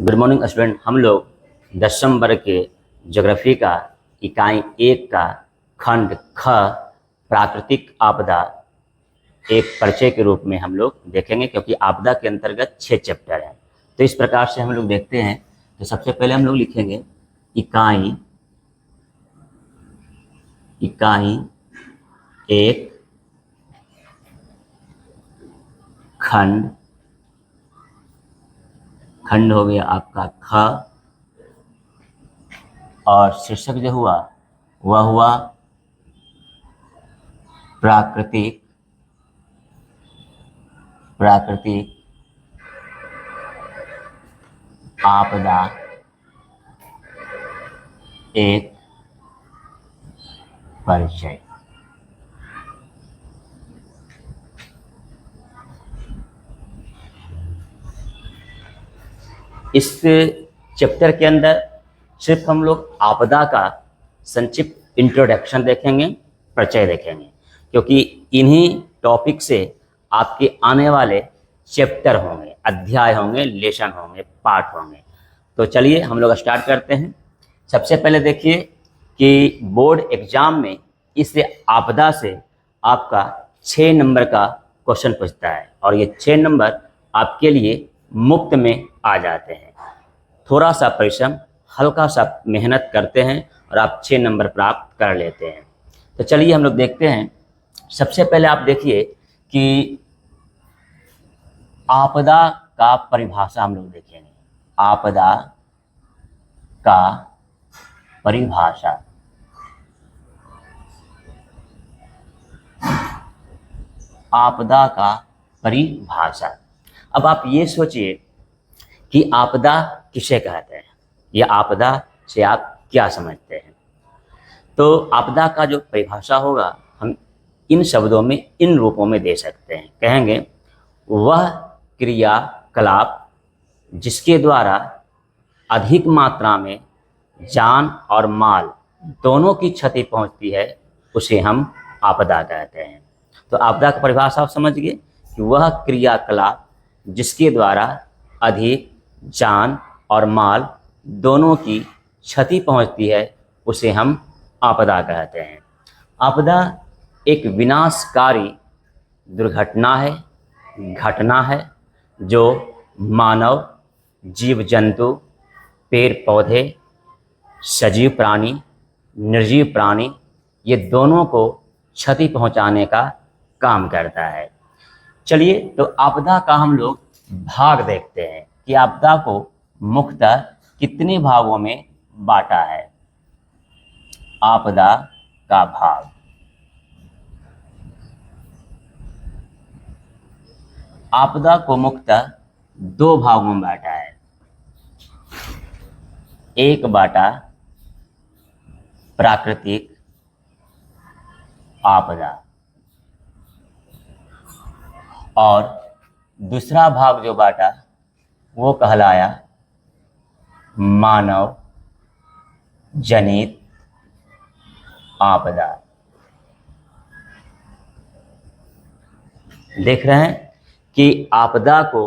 Good morning student. हम लोग 10वीं वर्ग के ज्योग्राफी का इकाई 1 का खंड ख प्राकृतिक आपदा एक परिचय के रूप में हम लोग देखेंगे, क्योंकि आपदा के अंतर्गत 6 चैप्टर हैं। तो इस प्रकार से हम लोग देखते हैं। तो सबसे पहले हम लोग लिखेंगे इकाई 1 खंड हो गया आपका ख, और शीर्षक जो हुआ वह हुआ प्राकृतिक आपदा एक परिचय। इस चैप्टर के अंदर सिर्फ हम लोग आपदा का संक्षिप्त इंट्रोडक्शन देखेंगे, परिचय देखेंगे, क्योंकि इन्हीं टॉपिक से आपके आने वाले चैप्टर होंगे, अध्याय होंगे, लेसन होंगे, पाठ होंगे। तो चलिए हम लोग स्टार्ट करते हैं। सबसे पहले देखिए कि बोर्ड एग्जाम में इस आपदा से आपका 6 नंबर का क्वेश्चन पूछता है, और ये 6 नंबर आपके लिए मुफ्त में आ जाते हैं। थोड़ा सा परिश्रम, हल्का सा मेहनत करते हैं और आप 6 नंबर प्राप्त कर लेते हैं। तो चलिए हम लोग देखते हैं। सबसे पहले आप देखिए कि आपदा का परिभाषा हम लोग देखेंगे। आपदा का परिभाषा। आपदा का परिभाषा। अब आप ये सोचिए कि आपदा किसे कहते हैं, या आपदा से आप क्या समझते हैं। तो आपदा का जो परिभाषा होगा हम इन शब्दों में, इन रूपों में दे सकते हैं। कहेंगे वह क्रियाकलाप जिसके द्वारा अधिक मात्रा में जान और माल दोनों की क्षति पहुंचती है, उसे हम आपदा कहते हैं। तो आपदा का परिभाषा आप समझ गए कि वह क्रियाकलाप जिसके द्वारा अधिक जान और माल दोनों की क्षति पहुंचती है, उसे हम आपदा कहते हैं। आपदा एक विनाशकारी दुर्घटना है, घटना है, जो मानव, जीव जंतु, पेड़ पौधे, सजीव प्राणी, निर्जीव प्राणी, ये दोनों को क्षति पहुंचाने का काम करता है। चलिए तो आपदा का हम लोग भाग देखते हैं कि आपदा को मुख्यतः कितने भागों में बांटा है। आपदा का भाग। आपदा को मुख्यतः 2 भागों में बांटा है। एक बाटा प्राकृतिक आपदा, और दूसरा भाग जो बाटा वो कहलाया मानव जनित आपदा। देख रहे हैं कि आपदा को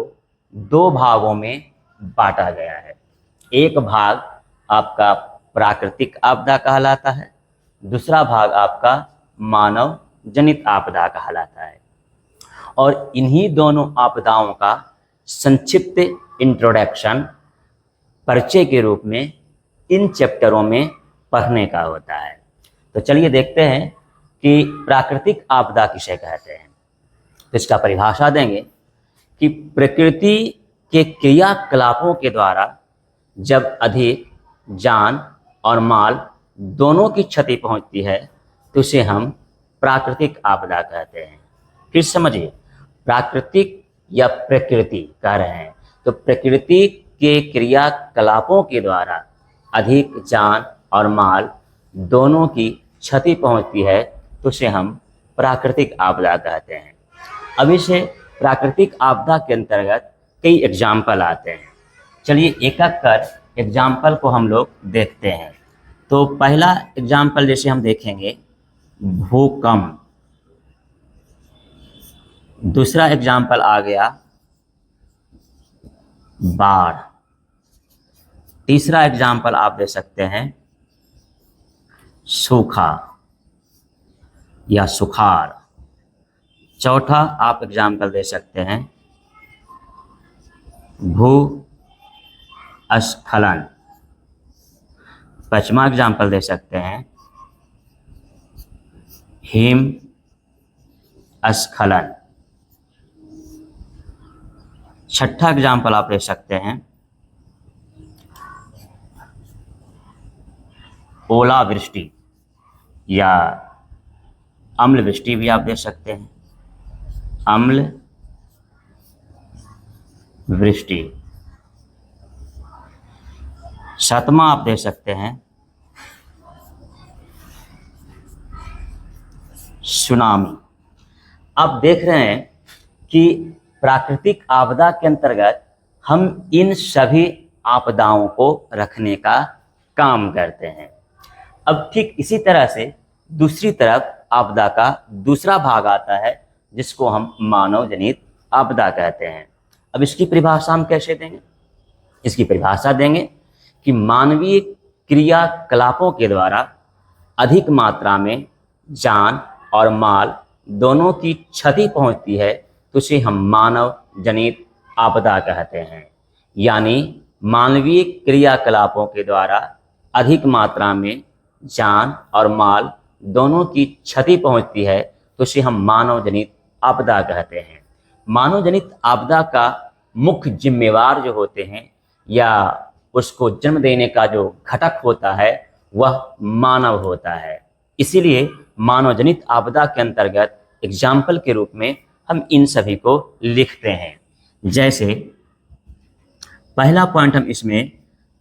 2 भागों में बांटा गया है। एक भाग आपका प्राकृतिक आपदा कहलाता है, दूसरा भाग आपका मानव जनित आपदा कहलाता है। और इन्हीं दोनों आपदाओं का संक्षिप्त इंट्रोडक्शन परिचय के रूप में इन चैप्टरों में पढ़ने का होता है। तो चलिए देखते हैं कि प्राकृतिक आपदा किसे कहते हैं। तो इसका परिभाषा देंगे कि प्रकृति के क्रियाकलापों के द्वारा जब अधिक जान और माल दोनों की क्षति पहुंचती है, तो उसे हम प्राकृतिक आपदा कहते हैं। फिर समझिए, प्राकृतिक या प्रकृति कह रहे हैं, तो प्रकृति के क्रियाकलापों के द्वारा अधिक जान और माल दोनों की क्षति पहुंचती है, तो उसे हम प्राकृतिक आपदा कहते हैं। अब इस प्राकृतिक आपदा के अंतर्गत कई एग्जाम्पल आते हैं। चलिए एक एक कर एग्जाम्पल को हम लोग देखते हैं। तो पहला एग्जाम्पल जैसे हम देखेंगे भूकंप, दूसरा एग्जाम्पल आ गया बाढ़, तीसरा एग्जाम्पल आप दे सकते हैं सूखा या सुखाड़। चौथा आप एग्जाम्पल दे सकते हैं भूस्खलन। पांचवा एग्जाम्पल दे सकते हैं हिमस्खलन। छठा एग्जाम्पल आप दे सकते हैं ओलावृष्टि या अम्लवृष्टि भी आप दे सकते हैं, अम्ल वृष्टि। सातवां आप दे सकते हैं सुनामी। आप देख रहे हैं कि प्राकृतिक आपदा के अंतर्गत हम इन सभी आपदाओं को रखने का काम करते हैं। अब ठीक इसी तरह से दूसरी तरफ आपदा का दूसरा भाग आता है जिसको हम मानव जनित आपदा कहते हैं। अब इसकी परिभाषा हम कैसे देंगे? इसकी परिभाषा देंगे कि मानवीय क्रियाकलापों के द्वारा अधिक मात्रा में जान और माल दोनों की क्षति पहुंचती है तो उसे हम मानव जनित आपदा कहते हैं। यानी मानवीय क्रियाकलापों के द्वारा अधिक मात्रा में जान और माल दोनों की क्षति पहुंचती है तो उसे हम मानव जनित आपदा कहते हैं। मानव जनित आपदा का मुख्य जिम्मेवार जो होते हैं या उसको जन्म देने का जो घटक होता है वह मानव होता है। इसीलिए मानव जनित आपदा के अंतर्गत एग्जाम्पल के रूप में हम इन सभी को लिखते हैं। जैसे पहला पॉइंट हम इसमें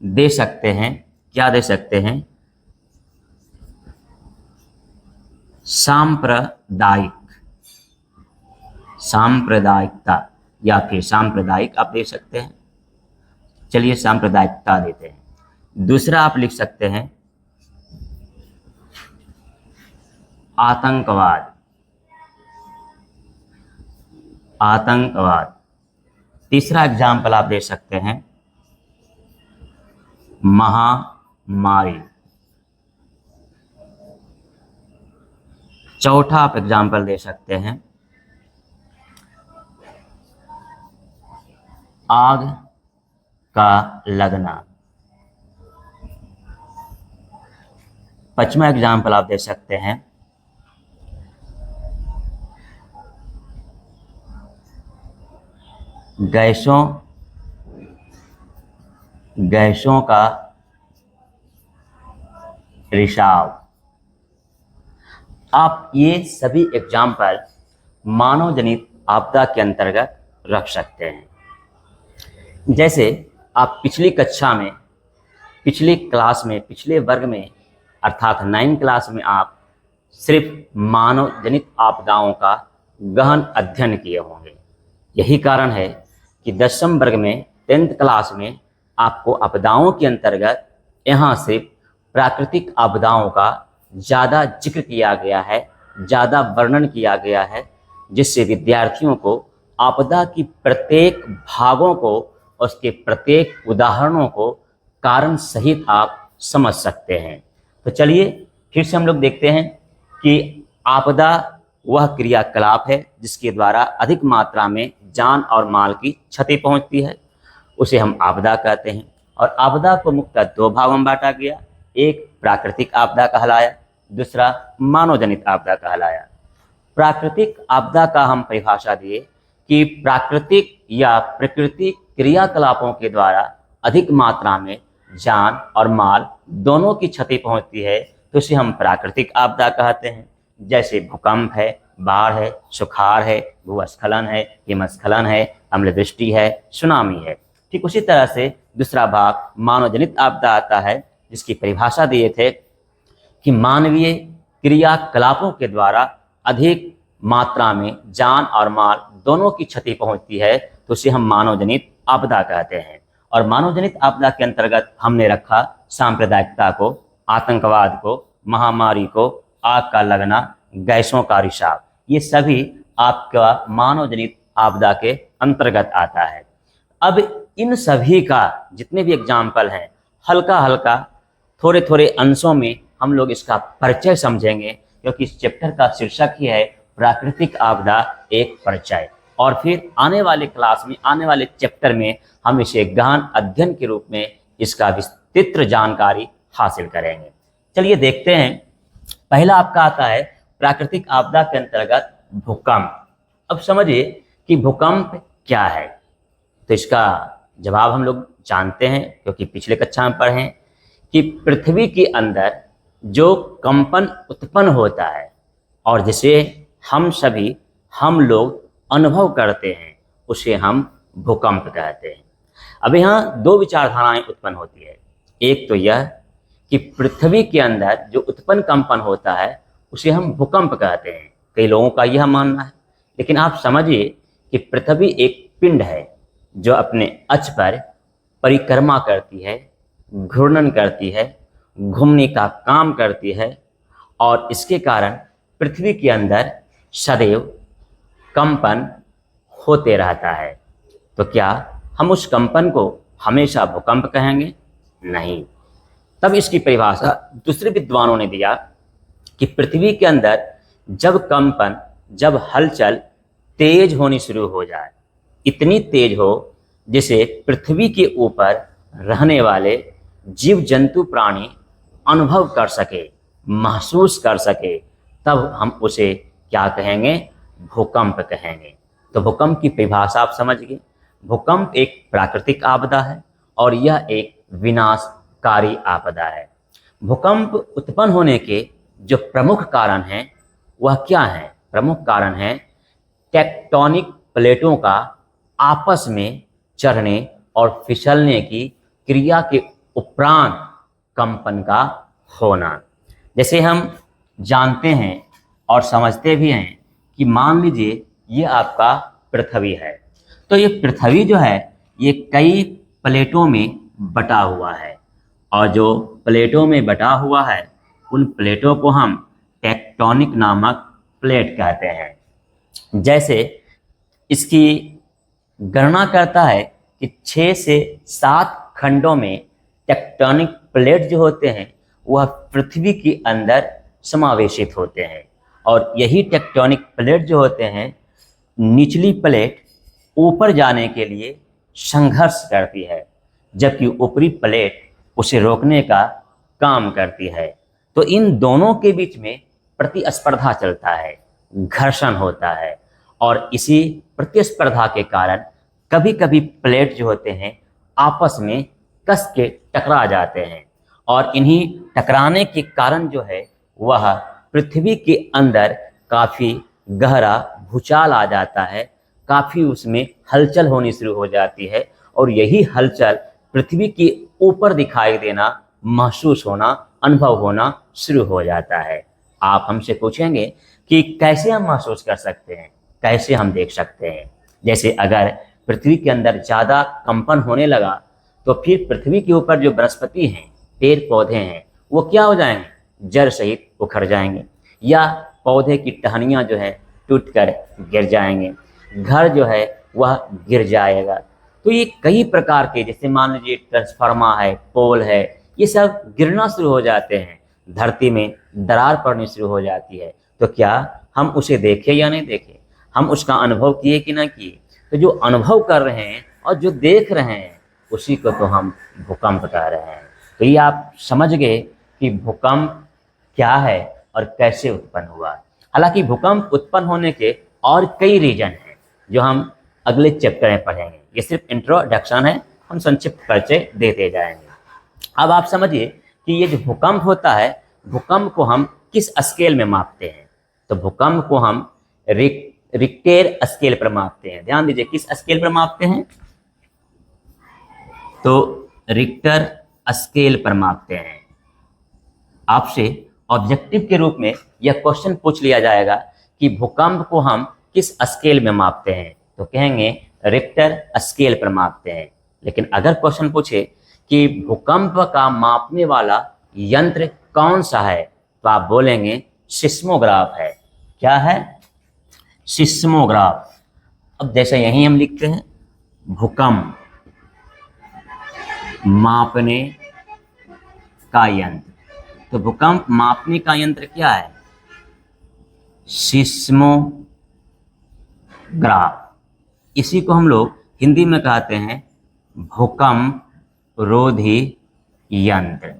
दे सकते हैं, क्या दे सकते हैं? सांप्रदायिकता या फिर सांप्रदायिक आप दे सकते हैं। चलिए सांप्रदायिकता देते हैं। दूसरा आप लिख सकते हैं आतंकवाद। तीसरा एग्जाम्पल आप दे सकते हैं महामारी। चौथा आप एग्जाम्पल दे सकते हैं आग का लगना। पांचवा एग्जाम्पल आप दे सकते हैं गैसों का रिसाव। आप ये सभी एग्जाम्पल मानव जनित आपदा के अंतर्गत रख सकते हैं। जैसे आप पिछली कक्षा में, पिछली क्लास में, पिछले वर्ग में अर्थात 9 क्लास में आप सिर्फ मानव जनित आपदाओं का गहन अध्ययन किए होंगे। यही कारण है कि 10वीं वर्ग में 10th क्लास में आपको आपदाओं के अंतर्गत यहाँ सिर्फ प्राकृतिक आपदाओं का ज़्यादा जिक्र किया गया है, ज़्यादा वर्णन किया गया है, जिससे विद्यार्थियों को आपदा की प्रत्येक भागों को, उसके प्रत्येक उदाहरणों को कारण सहित आप समझ सकते हैं। तो चलिए फिर से हम लोग देखते हैं कि आपदा वह क्रियाकलाप है जिसके द्वारा अधिक मात्रा में जान और माल की क्षति पहुंचती है, उसे हम आपदा कहते हैं। और आपदा को मुख्यतः 2 भागों में बांटा गया, एक प्राकृतिक आपदा कहलाया, दूसरा मानव जनित आपदा कहलाया। प्राकृतिक आपदा का हम परिभाषा दिए कि प्राकृतिक या प्रकृति क्रियाकलापों के द्वारा अधिक मात्रा में जान और माल दोनों की क्षति पहुंचती है तो उसे हम प्राकृतिक आपदा कहते हैं। जैसे भूकंप है, बाढ़ है, सुखाड़ है, भूस्खलन है, हिमस्खलन है, अम्लवृष्टि है, सुनामी है। ठीक उसी तरह से दूसरा भाग मानव जनित आपदा आता है जिसकी परिभाषा दिए थे कि मानवीय क्रियाकलापों के द्वारा अधिक मात्रा में जान और माल दोनों की क्षति पहुंचती है तो उसे हम मानव जनित आपदा कहते हैं। और मानव जनित आपदा के अंतर्गत हमने रखा सांप्रदायिकता को, आतंकवाद को, महामारी को, आग का लगना, गैसों का रिसाव, ये सभी आपका मानव जनित आपदा के अंतर्गत आता है। अब इन सभी का जितने भी एग्जाम्पल हैं हल्का हल्का थोड़े थोड़े अंशों में हम लोग इसका परिचय समझेंगे, क्योंकि इस चैप्टर का शीर्षक ही है प्राकृतिक आपदा एक परिचय। और फिर आने वाले क्लास में, आने वाले चैप्टर में हम इसे गहन अध्ययन के रूप में इसका विस्तृत जानकारी हासिल करेंगे। चलिए देखते हैं। पहला आपका आता है प्राकृतिक आपदा के अंतर्गत भूकंप। अब समझिए कि भूकंप क्या है। तो इसका जवाब हम लोग जानते हैं, क्योंकि पिछले कक्षा में पढ़े हैं कि पृथ्वी के अंदर जो कंपन उत्पन्न होता है और जिसे हम लोग अनुभव करते हैं, उसे हम भूकंप कहते हैं। अब यहाँ दो विचारधाराएं उत्पन्न होती है। एक तो यह कि पृथ्वी के अंदर जो उत्पन्न कंपन होता है उसे हम भूकंप कहते हैं, कई लोगों का यह मानना है। लेकिन आप समझिए कि पृथ्वी एक पिंड है जो अपने अक्ष पर परिक्रमा करती है, घूर्णन करती है, घूमने का काम करती है, और इसके कारण पृथ्वी के अंदर सदैव कंपन होते रहता है। तो क्या हम उस कंपन को हमेशा भूकंप कहेंगे? नहीं। तब इसकी परिभाषा दूसरे विद्वानों ने दिया कि पृथ्वी के अंदर जब कंपन, जब हलचल तेज होनी शुरू हो जाए, इतनी तेज हो जिसे पृथ्वी के ऊपर रहने वाले जीव जंतु प्राणी अनुभव कर सके, महसूस कर सके, तब हम उसे क्या कहेंगे? भूकंप कहेंगे। तो भूकंप की परिभाषा आप समझ गए। भूकंप एक प्राकृतिक आपदा है और यह एक विनाशकारी आपदा है। भूकंप उत्पन्न होने के जो प्रमुख कारण हैं वह क्या हैं? प्रमुख कारण हैं टेक्टोनिक प्लेटों का आपस में चढ़ने और फिसलने की क्रिया के उपरांत कंपन का होना। जैसे हम जानते हैं और समझते भी हैं कि मान लीजिए ये आपका पृथ्वी है, तो ये पृथ्वी जो है ये कई प्लेटों में बटा हुआ है, और जो प्लेटों में बटा हुआ है उन प्लेटों को हम टेक्टोनिक नामक प्लेट कहते हैं। जैसे इसकी गणना करता है कि 6 से 7 खंडों में टेक्टोनिक प्लेट जो होते हैं वह पृथ्वी के अंदर समावेशित होते हैं, और यही टेक्टोनिक प्लेट जो होते हैं निचली प्लेट ऊपर जाने के लिए संघर्ष करती है, जबकि ऊपरी प्लेट उसे रोकने का काम करती है। तो इन दोनों के बीच में प्रतिस्पर्धा चलता है, घर्षण होता है, और इसी प्रतिस्पर्धा के कारण कभी कभी प्लेट जो होते हैं आपस में कस के टकरा जाते हैं, और इन्हीं टकराने के कारण जो है वह पृथ्वी के अंदर काफ़ी गहरा भूचाल आ जाता है, काफ़ी उसमें हलचल होनी शुरू हो जाती है, और यही हलचल पृथ्वी के ऊपर दिखाई देना, महसूस होना, अनुभव होना शुरू हो जाता है। आप हमसे पूछेंगे कि कैसे हम महसूस कर सकते हैं, कैसे हम देख सकते हैं? जैसे अगर पृथ्वी के अंदर ज़्यादा कंपन होने लगा तो फिर पृथ्वी के ऊपर जो वनस्पति हैं, पेड़ पौधे हैं, वो क्या हो जाएंगे? जड़ सहित उखड़ जाएंगे, या पौधे की टहनियाँ जो है टूटकर गिर जाएंगे, घर जो है वह गिर जाएगा। तो ये कई प्रकार के, जैसे मान लीजिए ट्रांसफार्मर है, पोल है, ये सब गिरना शुरू हो जाते हैं, धरती में दरार पड़नी शुरू हो जाती है। तो क्या हम उसे देखें या नहीं देखें? हम उसका अनुभव किए कि ना किए? तो जो अनुभव कर रहे हैं और जो देख रहे हैं उसी को तो हम भूकंप कह रहे हैं। तो ये आप समझ गए कि भूकंप क्या है और कैसे उत्पन्न हुआ। हालांकि भूकंप उत्पन्न होने के और कई रीजन हैं जो हम अगले चैप्टर में पढ़ेंगे। ये सिर्फ इंट्रोडक्शन है, हम संक्षिप्त परिचय देते जाएंगे। अब आप समझिए कि ये जो भूकंप होता है, भूकंप को हम किस स्केल में मापते हैं? तो भूकंप को हम रिक्टर स्केल पर मापते हैं। ध्यान दीजिए, किस स्केल पर मापते हैं? तो रिक्टर स्केल पर मापते हैं। आपसे ऑब्जेक्टिव के रूप में यह क्वेश्चन पूछ लिया जाएगा कि भूकंप को हम किस स्केल में मापते हैं, तो कहेंगे रिक्टर स्केल पर मापते हैं। लेकिन अगर क्वेश्चन पूछे कि भूकंप का मापने वाला यंत्र कौन सा है, तो आप बोलेंगे सिस्मोग्राफ है। क्या है? सिस्मोग्राफ। अब जैसे यहीं हम लिखते हैं भूकंप मापने का यंत्र। तो भूकंप मापने का यंत्र क्या है? सिस्मोग्राफ। इसी को हम लोग हिंदी में कहते हैं भूकंप रोधी यंत्र।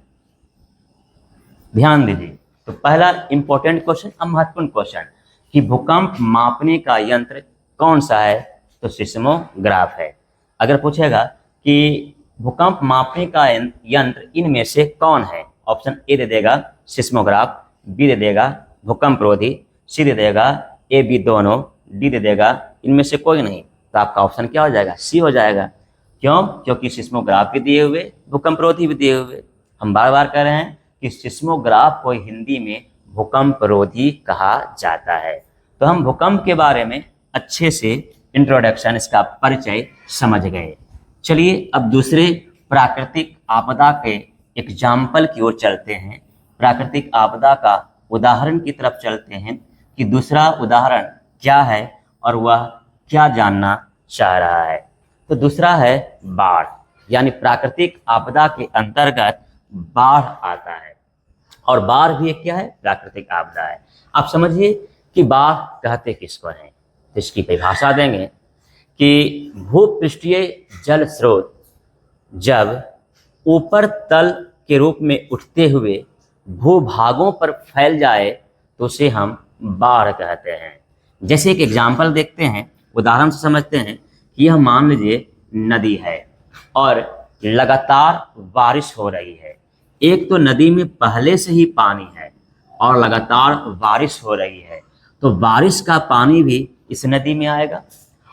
ध्यान दीजिए। तो पहला इंपॉर्टेंट क्वेश्चन, अब महत्वपूर्ण क्वेश्चन कि भूकंप मापने का यंत्र कौन सा है? तो सिस्मोग्राफ है। अगर पूछेगा कि भूकंप मापने का यंत्र इनमें से कौन है, ऑप्शन ए दे देगा सिस्मोग्राफ, बी दे देगा भूकंप रोधी, सी दे देगा ए बी दोनों, डी दे देगा इनमें से कोई नहीं, तो आपका ऑप्शन क्या हो जाएगा? सी हो जाएगा। क्यों? क्योंकि सिस्मोग्राफ भी दिए हुए, भूकंप रोधी भी दिए हुए। हम बार बार कह रहे हैं कि सिस्मोग्राफ को हिंदी में भूकंप रोधी कहा जाता है। तो हम भूकंप के बारे में अच्छे से इंट्रोडक्शन, इसका परिचय समझ गए। चलिए अब दूसरे प्राकृतिक आपदा के एग्जाम्पल की ओर चलते हैं, प्राकृतिक आपदा का उदाहरण की तरफ चलते हैं कि दूसरा उदाहरण क्या है और वह क्या जानना चाह रहा है। तो दूसरा है बाढ़, यानी प्राकृतिक आपदा के अंतर्गत बाढ़ आता है। और बाढ़ भी एक क्या है? प्राकृतिक आपदा है। आप समझिए कि बाढ़ कहते किसको हैं, तो इसकी परिभाषा देंगे कि भूपृष्ठीय जल स्रोत जब ऊपर तल के रूप में उठते हुए भूभागों पर फैल जाए तो उसे हम बाढ़ कहते हैं। जैसे एक एग्जाम्पल देखते हैं, उदाहरण से समझते हैं कि यह मान लीजिए नदी है और लगातार बारिश हो रही है। एक तो नदी में पहले से ही पानी है और लगातार बारिश हो रही है, तो बारिश का पानी भी इस नदी में आएगा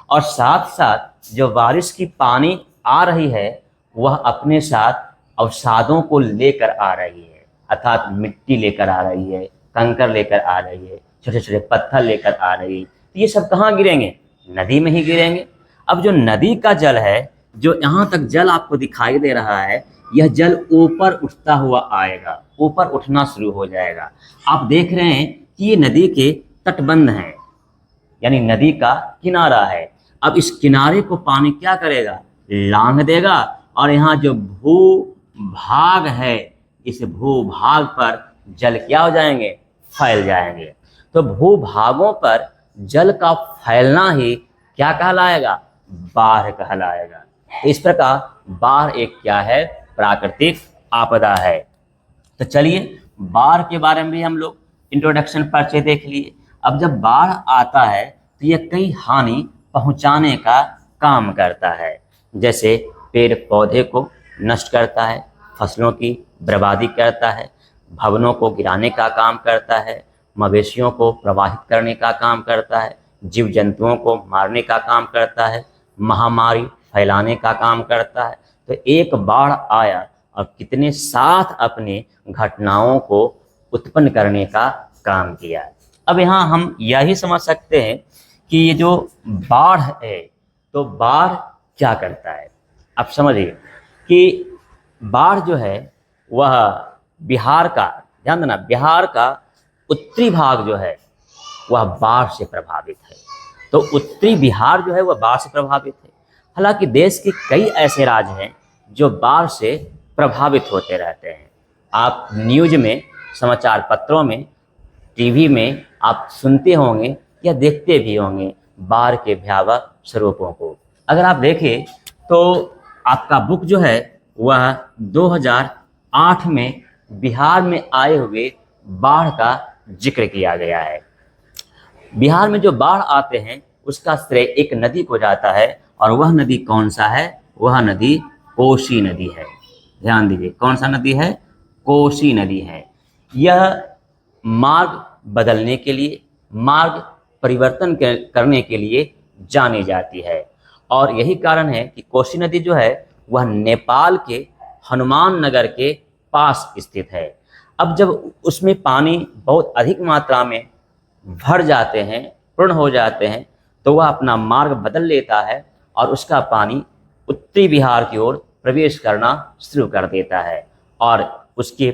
और साथ साथ जो बारिश की पानी आ रही है वह अपने साथ अवसादों को लेकर आ रही है, अर्थात मिट्टी लेकर आ रही है, कंकर लेकर आ रही है, छोटे छोटे पत्थर लेकर आ रही है। तो ये सब कहाँ गिरेंगे? नदी में ही गिरेंगे। अब जो नदी का जल है, जो यहाँ तक जल आपको दिखाई दे रहा है, यह जल ऊपर उठता हुआ आएगा, ऊपर उठना शुरू हो जाएगा। आप देख रहे हैं कि ये नदी के तटबंध हैं, यानी नदी का किनारा है। अब इस किनारे को पानी क्या करेगा? लांघ देगा और यहाँ जो भूभाग है, इस भूभाग पर जल क्या हो जाएंगे? फैल जाएंगे। तो भूभागों पर जल का फैलना ही क्या कहलाएगा? बाढ़ कहलाएगा। इस प्रकार बाढ़ एक क्या है? प्राकृतिक आपदा है। तो चलिए बाढ़ के बारे में भी हम लोग इंट्रोडक्शन परिचय देख लिए। अब जब बाढ़ आता है तो यह कई हानि पहुंचाने का काम करता है, जैसे पेड़ पौधे को नष्ट करता है, फसलों की बर्बादी करता है, भवनों को गिराने का काम करता है, मवेशियों को प्रवाहित करने का काम करता है, जीव जंतुओं को मारने का काम करता है, महामारी फैलाने का काम करता है। तो एक बाढ़ आया और कितने साथ अपने घटनाओं को उत्पन्न करने का काम किया। अब यहाँ हम यही समझ सकते हैं कि ये जो बाढ़ है, तो बाढ़ क्या करता है। आप समझिए कि बाढ़ जो है वह बिहार का, ध्यान देना, बिहार का उत्तरी भाग जो है वह बाढ़ से प्रभावित है। तो उत्तरी बिहार जो है वह बाढ़ से प्रभावित है। हालांकि देश के कई ऐसे राज्य हैं जो बाढ़ से प्रभावित होते रहते हैं। आप न्यूज़ में, समाचार पत्रों में, टीवी में आप सुनते होंगे या देखते भी होंगे बाढ़ के भयावह स्वरूपों को। अगर आप देखें तो आपका बुक जो है वह 2008 में बिहार में आए हुए बाढ़ का जिक्र किया गया है। बिहार में जो बाढ़ आते हैं उसका श्रेय एक नदी को जाता है, और वह नदी कौन सा है? वह नदी कोसी नदी है। ध्यान दीजिए, कौन सा नदी है? कोसी नदी है। यह मार्ग बदलने के लिए, मार्ग परिवर्तन करने के लिए जानी जाती है, और यही कारण है कि कोसी नदी जो है वह नेपाल के हनुमान नगर के पास स्थित है। अब जब उसमें पानी बहुत अधिक मात्रा में भर जाते हैं, पूर्ण हो जाते हैं, तो वह अपना मार्ग बदल लेता है और उसका पानी उत्तरी बिहार की ओर प्रवेश करना शुरू कर देता है, और उसके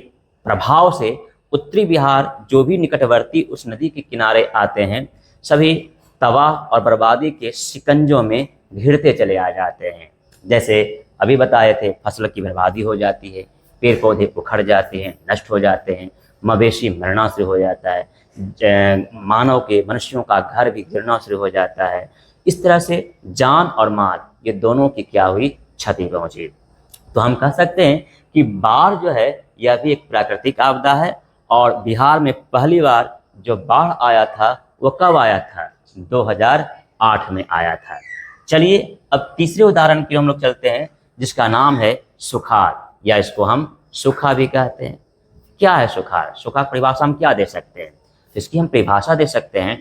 प्रभाव से उत्तरी बिहार जो भी निकटवर्ती उस नदी के किनारे आते हैं, सभी तबाह और बर्बादी के शिकंजों में घिरते चले आ जाते हैं। जैसे अभी बताए थे, फसल की बर्बादी हो जाती है, पेड़ पौधे उखड़ जाते हैं, नष्ट हो जाते हैं, मवेशी मरना शुरू हो जाता है, मानव के मनुष्यों का घर भी गिरना शुरू हो जाता है। इस तरह से जान और माल ये दोनों की क्या हुई, क्षति पहुंची। तो हम कह सकते हैं कि बाढ़ जो है यह भी एक प्राकृतिक आपदा है। और बिहार में पहली बार जो बाढ़ आया था वो कब आया था, 2008 में आया था। चलिए अब तीसरे उदाहरण की हम लोग चलते हैं, जिसका नाम है सुखाड़, या इसको हम सूखा भी कहते हैं। क्या है सुखाड़? सुखाड़ परिभाषा हम क्या दे सकते हैं? इसकी हम परिभाषा दे सकते हैं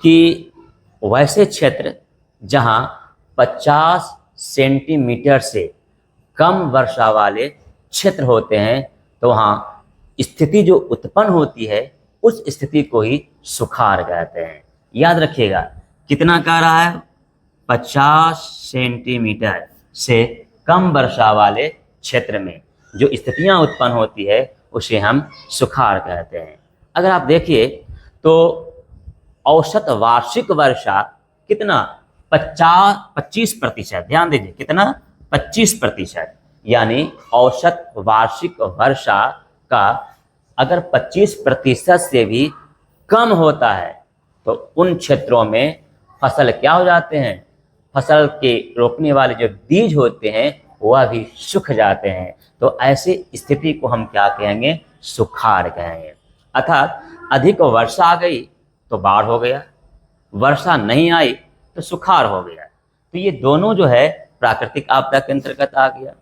कि वैसे क्षेत्र जहां 50 सेंटीमीटर से कम वर्षा वाले क्षेत्र होते हैं, तो वहाँ स्थिति जो उत्पन्न होती है उस स्थिति को ही सुखाड़ कहते हैं। याद रखिएगा, कितना कह रहा है, 50 सेंटीमीटर से कम वर्षा वाले क्षेत्र में जो स्थितियां उत्पन्न होती है उसे हम सुखाड़ कहते हैं। अगर आप देखिए तो औसत वार्षिक वर्षा कितना, 25%। ध्यान दीजिए, कितना, 25%। यानी औसत वार्षिक वर्षा का अगर 25% से भी कम होता है तो उन क्षेत्रों में फसल क्या हो जाते हैं, फसल के रोपने वाले जो बीज होते हैं वह भी सूख जाते हैं। तो ऐसी स्थिति को हम क्या कहेंगे, सुखाड़ कहेंगे। अर्थात अधिक वर्षा आ गई तो बाढ़ हो गया, वर्षा नहीं आई तो सुखाड़ हो गया। तो ये दोनों जो है प्राकृतिक आपदा के अंतर्गत आ गया।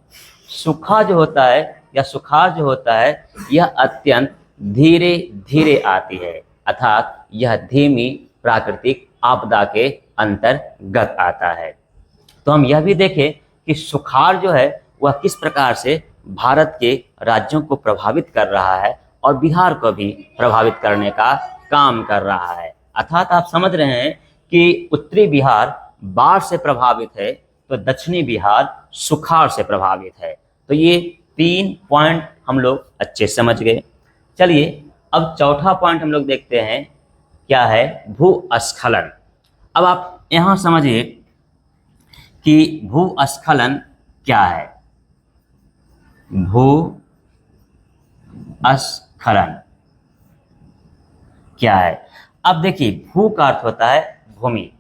सूखा जो होता है या सुखाड़ जो होता है यह अत्यंत धीरे धीरे आती है, अर्थात यह धीमी प्राकृतिक आपदा के अंतर्गत आता है। तो हम यह भी देखें कि सुखाड़ जो है वह किस प्रकार से भारत के राज्यों को प्रभावित कर रहा है और बिहार को भी प्रभावित करने का काम कर रहा है। अर्थात आप समझ रहे हैं कि उत्तरी बिहार बाढ़ से प्रभावित है तो दक्षिणी बिहार सुखाड़ से प्रभावित है। तो ये 3 पॉइंट हम लोग अच्छे समझ गए। चलिए अब चौथा पॉइंट हम लोग देखते हैं, क्या है, भूस्खलन। अब आप यहाँ समझिए कि भूस्खलन क्या है। भूस्खलन क्या है? अब देखिए, भू का अर्थ होता है भूमि,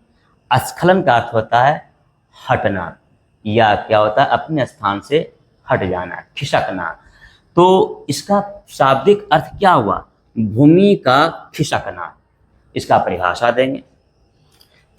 स्खलन का अर्थ होता है हटना, या क्या होता है, अपने स्थान से हट जाना, खिसकना। तो इसका शाब्दिक अर्थ क्या हुआ, भूमि का खिसकना। इसका परिभाषा देंगे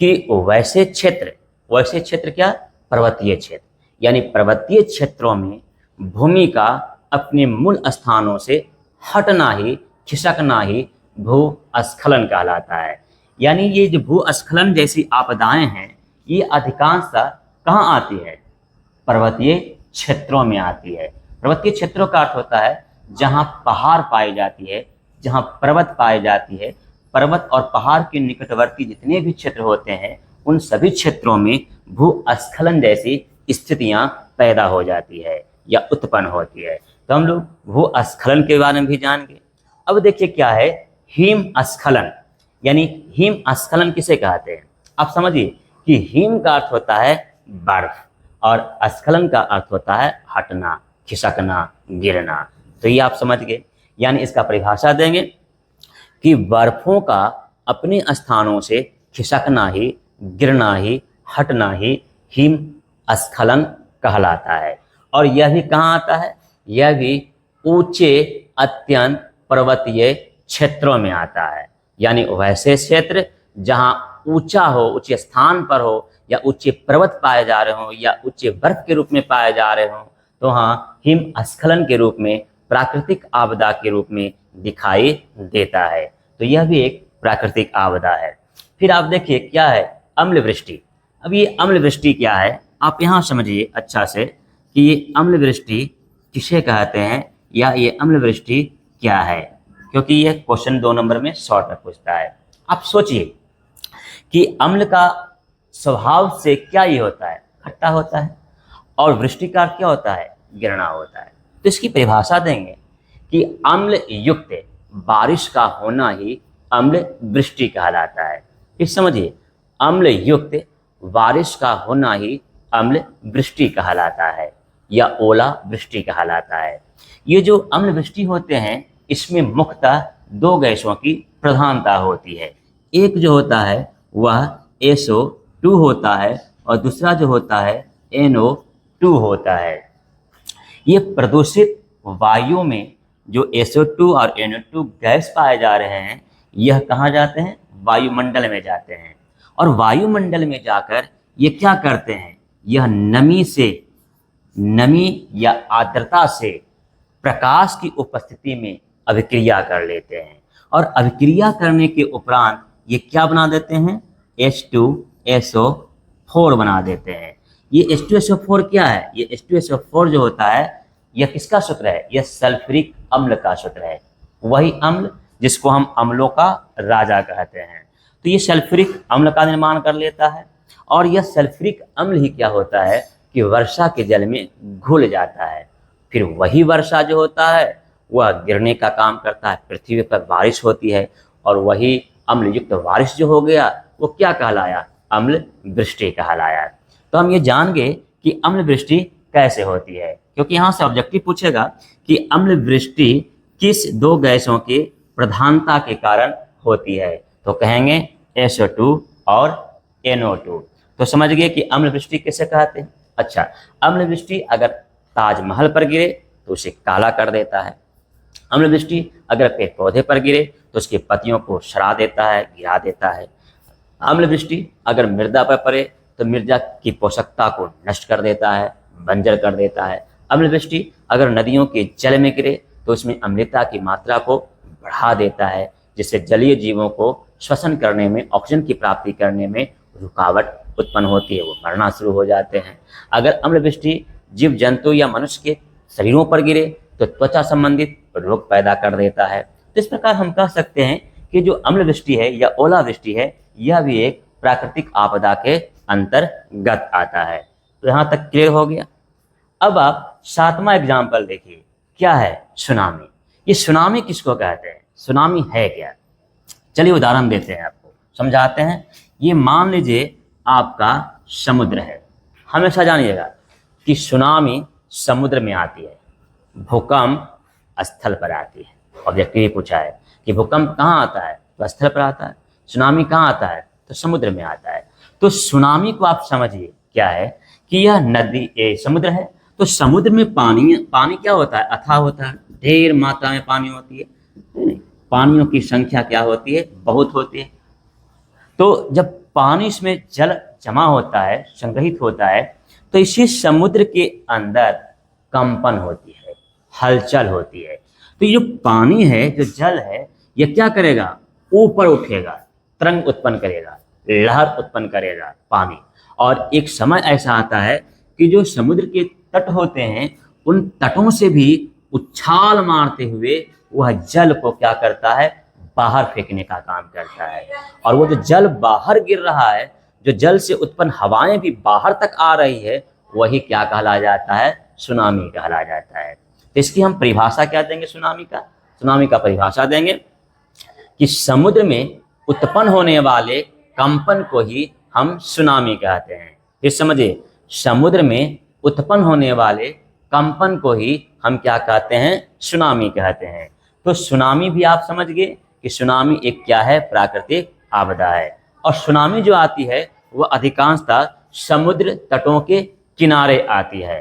कि वैसे क्षेत्र क्या, पर्वतीय क्षेत्र, यानी पर्वतीय क्षेत्रों में भूमि का अपने मूल स्थानों से हटना ही, खिसकना ही भूस्खलन कहलाता है। यानी ये जो भूस्खलन जैसी आपदाएं हैं ये अधिकांशतः कहाँ आती है, पर्वतीय क्षेत्रों में आती है। पर्वतीय क्षेत्रों का अर्थ होता है जहाँ पहाड़ पाई जाती है, जहाँ पर्वत पाई जाती है। पर्वत और पहाड़ के निकटवर्ती जितने भी क्षेत्र होते हैं उन सभी क्षेत्रों में भूस्खलन जैसी स्थितियां पैदा हो जाती है या उत्पन्न होती है। तो हम लोग भूस्खलन के बारे में भी जानेंगे। अब देखिए क्या है हिमस्खलन, यानी हिमस्खलन किसे कहते हैं। आप समझिए कि हिम का अर्थ होता है बर्फ और स्खलन का अर्थ होता है हटना, खिसकना, गिरना। तो ये आप समझ गए। यानी इसका परिभाषा देंगे कि बर्फों का अपने स्थानों से खिसकना ही, गिरना ही, हटना ही हिमस्खलन कहलाता है। और यह भी कहाँ आता है, यह भी ऊंचे अत्यंत पर्वतीय क्षेत्रों में आता है। यानी वैसे क्षेत्र जहाँ ऊंचा हो, ऊंचे स्थान पर हो, या ऊंचे पर्वत पाए जा रहे हो, या ऊंचे बर्फ के रूप में पाए जा रहे हो, तो वहाँ हिमस्खलन के रूप में, प्राकृतिक आपदा के रूप में दिखाई देता है। तो यह भी एक प्राकृतिक आपदा है। फिर आप देखिए क्या है, अम्ल वृष्टि। अब ये अम्ल वृष्टि क्या है, आप यहाँ समझिए अच्छा से कि ये अम्ल वृष्टि किसे कहते हैं या ये अम्ल वृष्टि क्या है, क्योंकि ये क्वेश्चन 2 नंबर में शॉर्ट में पूछता है। आप सोचिए कि अम्ल का स्वभाव से क्या ये होता है, खट्टा होता है, और वृष्टि का क्या होता है, गिरना होता है। तो इसकी परिभाषा देंगे कि अम्ल युक्त बारिश का होना ही अम्ल वृष्टि कहलाता है। फिर समझिए, अम्ल युक्त बारिश का होना ही अम्ल वृष्टि कहलाता है। या ओला वृष्टि कहलाता है। ये जो अम्ल वृष्टि होते हैं इसमें मुख्यतः दो गैसों की प्रधानता होती है। एक जो होता है वह SO2 होता है और दूसरा जो होता है NO2 होता है। ये प्रदूषित वायु में जो SO2 और NO2 गैस पाए जा रहे हैं यह कहाँ जाते हैं? वायुमंडल में जाते हैं। और वायुमंडल में जाकर ये क्या करते हैं? यह नमी या आर्द्रता से प्रकाश की उपस्थिति में अभिक्रिया कर लेते हैं और अभिक्रिया करने के उपरांत ये क्या बना देते हैं? H2SO4 बना देते हैं। ये H2SO4 क्या है? ये H2SO4 जो होता है यह किसका सूत्र है? यह सल्फ्यूरिक अम्ल का सूत्र है। वही अम्ल जिसको हम अम्लों का राजा कहते हैं। तो ये सल्फ्यूरिक अम्ल का निर्माण कर लेता है और यह सल्फ्यूरिक अम्ल ही क्या होता है कि वर्षा के जल में घुल जाता है। फिर वही वर्षा जो होता है वह गिरने का काम करता है, पृथ्वी पर बारिश होती है और वही अम्ल युक्त बारिश जो हो गया वो क्या कहलाया? अम्ल वृष्टि कहलाया। तो हम ये जान गए कि अम्ल वृष्टि कैसे होती है, क्योंकि यहाँ से ऑब्जेक्टिव पूछेगा कि अम्ल वृष्टि किस दो गैसों की प्रधानता के कारण होती है, तो कहेंगे SO2 और NO2। तो समझ गए कि अम्ल वृष्टि किसे कहते हैं। अच्छा, अम्ल वृष्टि अगर ताजमहल पर गिरे तो उसे काला कर देता है। अम्ल वृष्टि अगर पेड़ पौधे पर गिरे तो उसकी पत्तियों को सड़ा देता है, गिरा देता है। अम्ल वृष्टि अगर मृदा पर पड़े तो मृदा की पोषकता को नष्ट कर देता है, बंजर कर देता है। अम्ल वृष्टि अगर नदियों के जल में गिरे तो उसमें अम्लता की मात्रा को बढ़ा देता है, जिससे जलीय जीवों को श्वसन करने में, ऑक्सीजन की प्राप्ति करने में रुकावट उत्पन्न होती है, वो मरना शुरू हो जाते हैं। अगर अम्ल वृष्टि जीव जंतु या मनुष्य के शरीरों पर गिरे तो त्वचा संबंधित रोग पैदा कर देता है। तो इस प्रकार हम कह सकते हैं कि जो अम्ल वृष्टि है या ओलावृष्टि है यह भी एक प्राकृतिक आपदा के अंतर्गत आता है। तो यहाँ तक क्लियर हो गया। अब आप 7वां एग्जाम्पल देखिए, क्या है? सुनामी। ये सुनामी किसको कहते हैं? सुनामी है क्या? चलिए उदाहरण देते हैं, आपको समझाते हैं। ये मान लीजिए आपका समुद्र है। हमेशा जानिएगा कि सुनामी समुद्र में आती है, भूकंप स्थल पर आती है। ऑब्जेक्टिव ये पूछा है कि भूकंप कहाँ आता है? तो स्थल पर आता है। सुनामी कहाँ आता है? तो समुद्र में आता है। तो सुनामी को आप समझिए क्या है कि यह नदी समुद्र है। तो समुद्र में पानी क्या होता है? अथाह होता है, ढेर मात्रा में पानी होती है। नहीं, पानियों की संख्या क्या होती है? बहुत होती है। तो जब पानी इसमें जल जमा होता है, संग्रहित होता है, तो इसी समुद्र के अंदर कंपन होती है, हलचल होती है। तो ये जो पानी है, जो जल है, ये क्या करेगा? ऊपर उठेगा, तरंग उत्पन्न करेगा, लहर उत्पन्न करेगा पानी। और एक समय ऐसा आता है कि जो समुद्र के तट होते हैं उन तटों से भी उछाल मारते हुए वह जल को क्या करता है? बाहर फेंकने का काम करता है। और वो जो जल बाहर गिर रहा है, जो जल से उत्पन्न हवाएं भी बाहर तक आ रही है, वही क्या कहला जाता है? सुनामी कहला जाता है। तो इसकी हम परिभाषा क्या देंगे सुनामी का? सुनामी का परिभाषा देंगे कि समुद्र में उत्पन्न होने वाले कंपन को ही हम सुनामी कहते हैं। फिर समझिए, समुद्र में उत्पन्न होने वाले कंपन को ही हम क्या कहते हैं? सुनामी कहते हैं। तो सुनामी भी आप समझ गए कि सुनामी एक क्या है? प्राकृतिक आपदा है। और सुनामी जो आती है वह अधिकांशतः समुद्र तटों के किनारे आती है।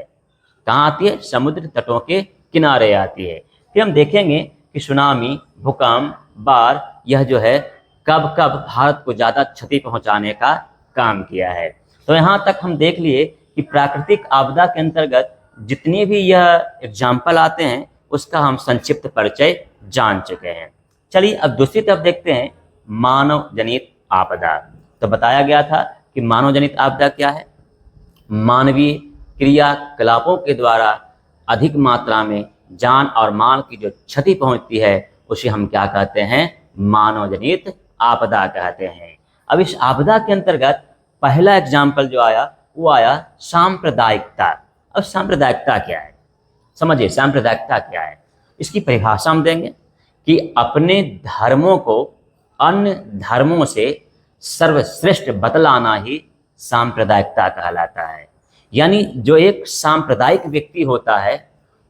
कहाँ आती है? समुद्र तटों के किनारे आती है। फिर हम देखेंगे कि सुनामी, भूकंप, बाढ़, यह जो है कब कब भारत को ज़्यादा क्षति पहुंचाने का काम किया है। तो यहाँ तक हम देख लिए कि प्राकृतिक आपदा के अंतर्गत जितने भी यह एग्जाम्पल आते हैं उसका हम संक्षिप्त परिचय जान चुके हैं। चलिए अब दूसरी तरफ देखते हैं, मानव जनित आपदा। तो बताया गया था कि मानव जनित आपदा क्या है? मानवीय क्रियाकलापों के द्वारा अधिक मात्रा में जान और माल की जो क्षति पहुंचती है उसे हम क्या कहते हैं? मानव जनित आपदा कहते हैं। अब इस आपदा के अंतर्गत पहला एग्जाम्पल जो आया वो आया सांप्रदायिकता। अब सांप्रदायिकता क्या है? समझिए सांप्रदायिकता क्या है। इसकी परिभाषा हम देंगे कि अपने धर्मों को अन्य धर्मों से सर्वश्रेष्ठ बतलाना ही सांप्रदायिकता कहलाता है। यानी जो एक सांप्रदायिक व्यक्ति होता है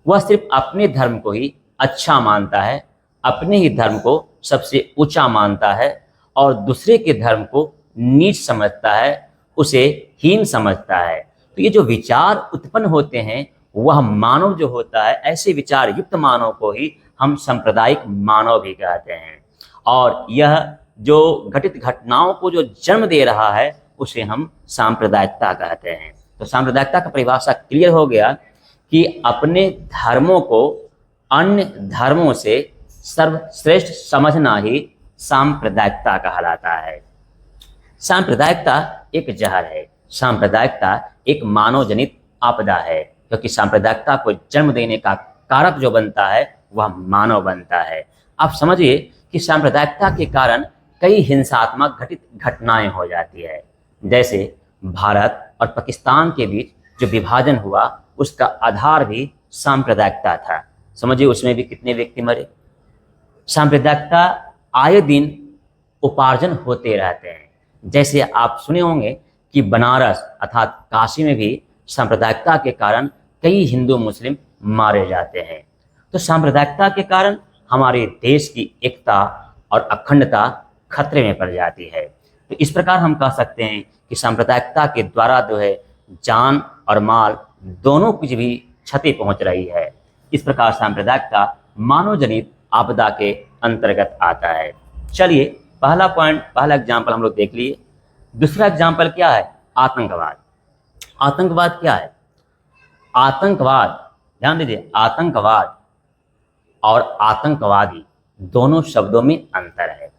वह सिर्फ अपने धर्म को ही अच्छा मानता है, अपने ही धर्म को सबसे ऊंचा मानता है और दूसरे के धर्म को नीच समझता है, उसे हीन समझता है। तो ये जो विचार उत्पन्न होते हैं वह मानव जो होता है, ऐसे विचार युक्त मानव को ही हम सांप्रदायिक मानव भी कहते हैं। और यह जो घटित घटनाओं को जो जन्म दे रहा है उसे हम सांप्रदायिकता कहते हैं। तो सांप्रदायिकता का परिभाषा क्लियर हो गया कि अपने धर्मों को अन्य धर्मों से सर्वश्रेष्ठ समझना ही सांप्रदायिकता कहलाता है। सांप्रदायिकता एक जहर है, सांप्रदायिकता एक मानव जनित आपदा है, क्योंकि सांप्रदायिकता को जन्म देने का कारक जो बनता है वह मानव बनता है। आप समझिए कि सांप्रदायिकता के कारण कई हिंसात्मक घटित घटनाएं हो जाती है। जैसे भारत और पाकिस्तान के बीच जो विभाजन हुआ उसका आधार भी सांप्रदायिकता था। समझिए उसमें भी कितने व्यक्ति मरे। सांप्रदायिकता आए दिन उपार्जन होते रहते हैं। जैसे आप सुने होंगे कि बनारस अर्थात काशी में भी सांप्रदायिकता के कारण कई हिंदू मुस्लिम मारे जाते हैं। तो सांप्रदायिकता के कारण हमारे देश की एकता और अखंडता खतरे में पड़ जाती है। तो इस प्रकार हम कह सकते हैं कि सांप्रदायिकता के द्वारा जो है जान और माल दोनों कुछ भी क्षति पहुंच रही है। इस प्रकार सांप्रदायिकता मानव जनित आपदा के अंतर्गत आता है। चलिए पहला पॉइंट, पहला एग्जाम्पल हम लोग देख लिए। दूसरा एग्जाम्पल क्या है? आतंकवाद। आतंकवाद क्या है? आतंकवाद, ध्यान दीजिए, आतंकवाद और आतंकवादी दोनों शब्दों में अंतर है।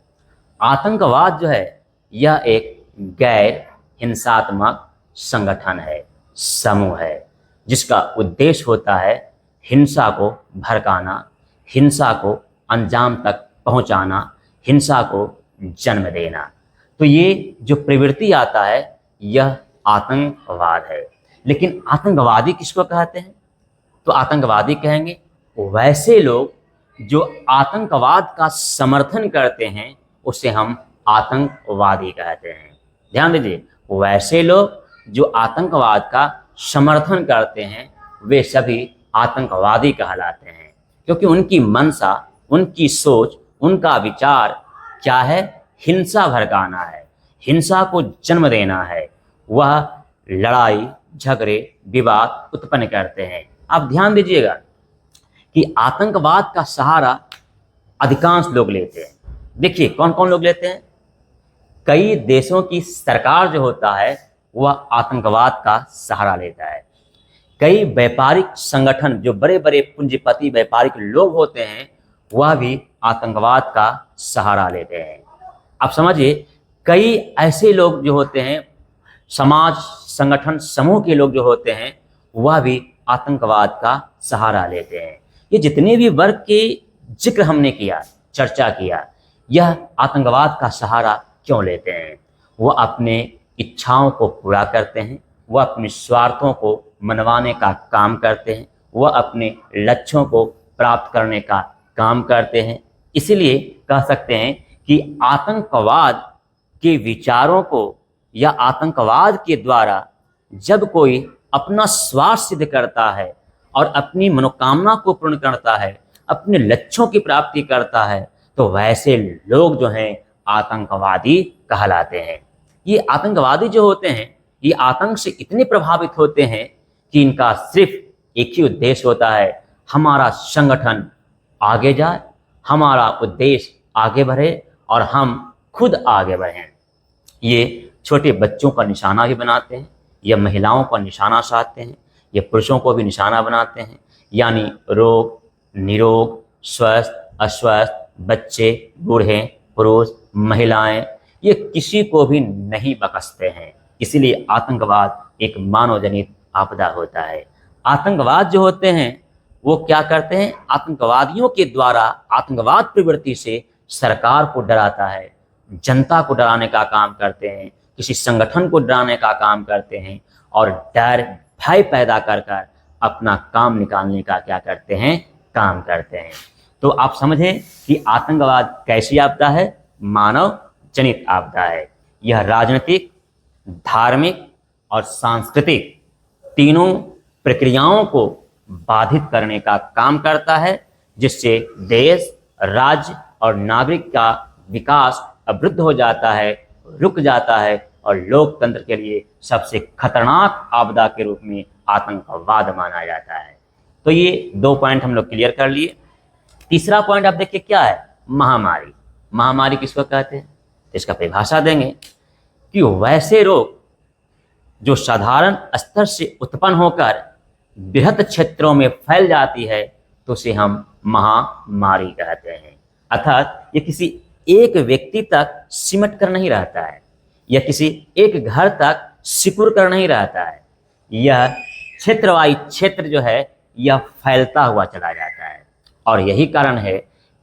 आतंकवाद जो है यह एक गैर हिंसात्मक संगठन है, समूह है, जिसका उद्देश्य होता है हिंसा को भड़काना, हिंसा को अंजाम तक पहुंचाना, हिंसा को जन्म देना। तो ये जो प्रवृत्ति आता है यह आतंकवाद है। लेकिन आतंकवादी किसको कहते हैं? तो आतंकवादी कहेंगे वैसे लोग जो आतंकवाद का समर्थन करते हैं उसे हम आतंकवादी कहते हैं। ध्यान दीजिए, वैसे लोग जो आतंकवाद का समर्थन करते हैं वे सभी आतंकवादी कहलाते हैं, क्योंकि उनकी मंशा, उनकी सोच, उनका विचार क्या है? हिंसा भड़काना है, हिंसा को जन्म देना है। वह लड़ाई झगड़े विवाद उत्पन्न करते हैं। आप ध्यान दीजिएगा कि आतंकवाद का सहारा अधिकांश लोग लेते हैं। देखिए कौन कौन लोग लेते हैं? कई देशों की सरकार जो होता है वह आतंकवाद का सहारा लेता है। कई व्यापारिक संगठन जो बड़े बड़े पूंजीपति व्यापारिक लोग होते हैं वह भी आतंकवाद का सहारा लेते हैं। आप समझिए, कई ऐसे लोग जो होते हैं, समाज संगठन समूह के लोग जो होते हैं वह भी आतंकवाद का सहारा लेते हैं। ये जितने भी वर्ग के जिक्र हमने किया, चर्चा किया, यह आतंकवाद का सहारा क्यों लेते हैं? वह अपने इच्छाओं को पूरा करते हैं, वह अपने स्वार्थों को मनवाने का काम करते हैं, वह अपने लक्ष्यों को प्राप्त करने का काम करते हैं। इसलिए कह सकते हैं कि आतंकवाद के विचारों को या आतंकवाद के द्वारा जब कोई अपना स्वार्थ सिद्ध करता है और अपनी मनोकामना को पूर्ण करता है, अपने लक्ष्यों की प्राप्ति करता है, तो वैसे लोग जो हैं आतंकवादी कहलाते हैं। ये आतंकवादी जो होते हैं ये आतंक से इतने प्रभावित होते हैं कि इनका सिर्फ एक ही उद्देश्य होता है, हमारा संगठन आगे जाए, हमारा उद्देश्य आगे बढ़े और हम खुद आगे बढ़ें। ये छोटे बच्चों का निशाना भी बनाते हैं, ये महिलाओं का निशाना साधते हैं, ये पुरुषों को भी निशाना बनाते हैं। यानी रोग निरोग, स्वस्थ अस्वस्थ, बच्चे बूढ़े, पुरुष महिलाएं, ये किसी को भी नहीं बख्शते हैं। इसीलिए आतंकवाद एक मानव जनित आपदा होता है। आतंकवाद जो होते हैं वो क्या करते हैं? आतंकवादियों के द्वारा आतंकवाद प्रवृत्ति से सरकार को डराता है, जनता को डराने का काम करते हैं, किसी संगठन को डराने का काम करते हैं और डर भय पैदा कर कर अपना काम निकालने का क्या करते हैं? काम करते हैं। तो आप समझें कि आतंकवाद कैसी आपदा है? मानव जनित आपदा है। यह राजनीतिक, धार्मिक और सांस्कृतिक तीनों प्रक्रियाओं को बाधित करने का काम करता है, जिससे देश, राज्य और नागरिक का विकास अवरुद्ध हो जाता है, रुक जाता है और लोकतंत्र के लिए सबसे खतरनाक आपदा के रूप में आतंकवाद माना जाता है। तो ये 2 पॉइंट हम लोग क्लियर कर लिए। तीसरा पॉइंट आप देखिए क्या है, महामारी। महामारी किसको कहते हैं, इसका परिभाषा देंगे कि वैसे रोग जो साधारण स्तर से उत्पन्न होकर बृहत क्षेत्रों में फैल जाती है तो उसे हम महामारी कहते हैं। अर्थात ये किसी एक व्यक्ति तक सिमट कर नहीं रहता है, यह किसी एक घर तक सिकुड़ कर नहीं रहता है, यह क्षेत्रवाई क्षेत्र जो है यह फैलता हुआ चला जाता है। और यही कारण है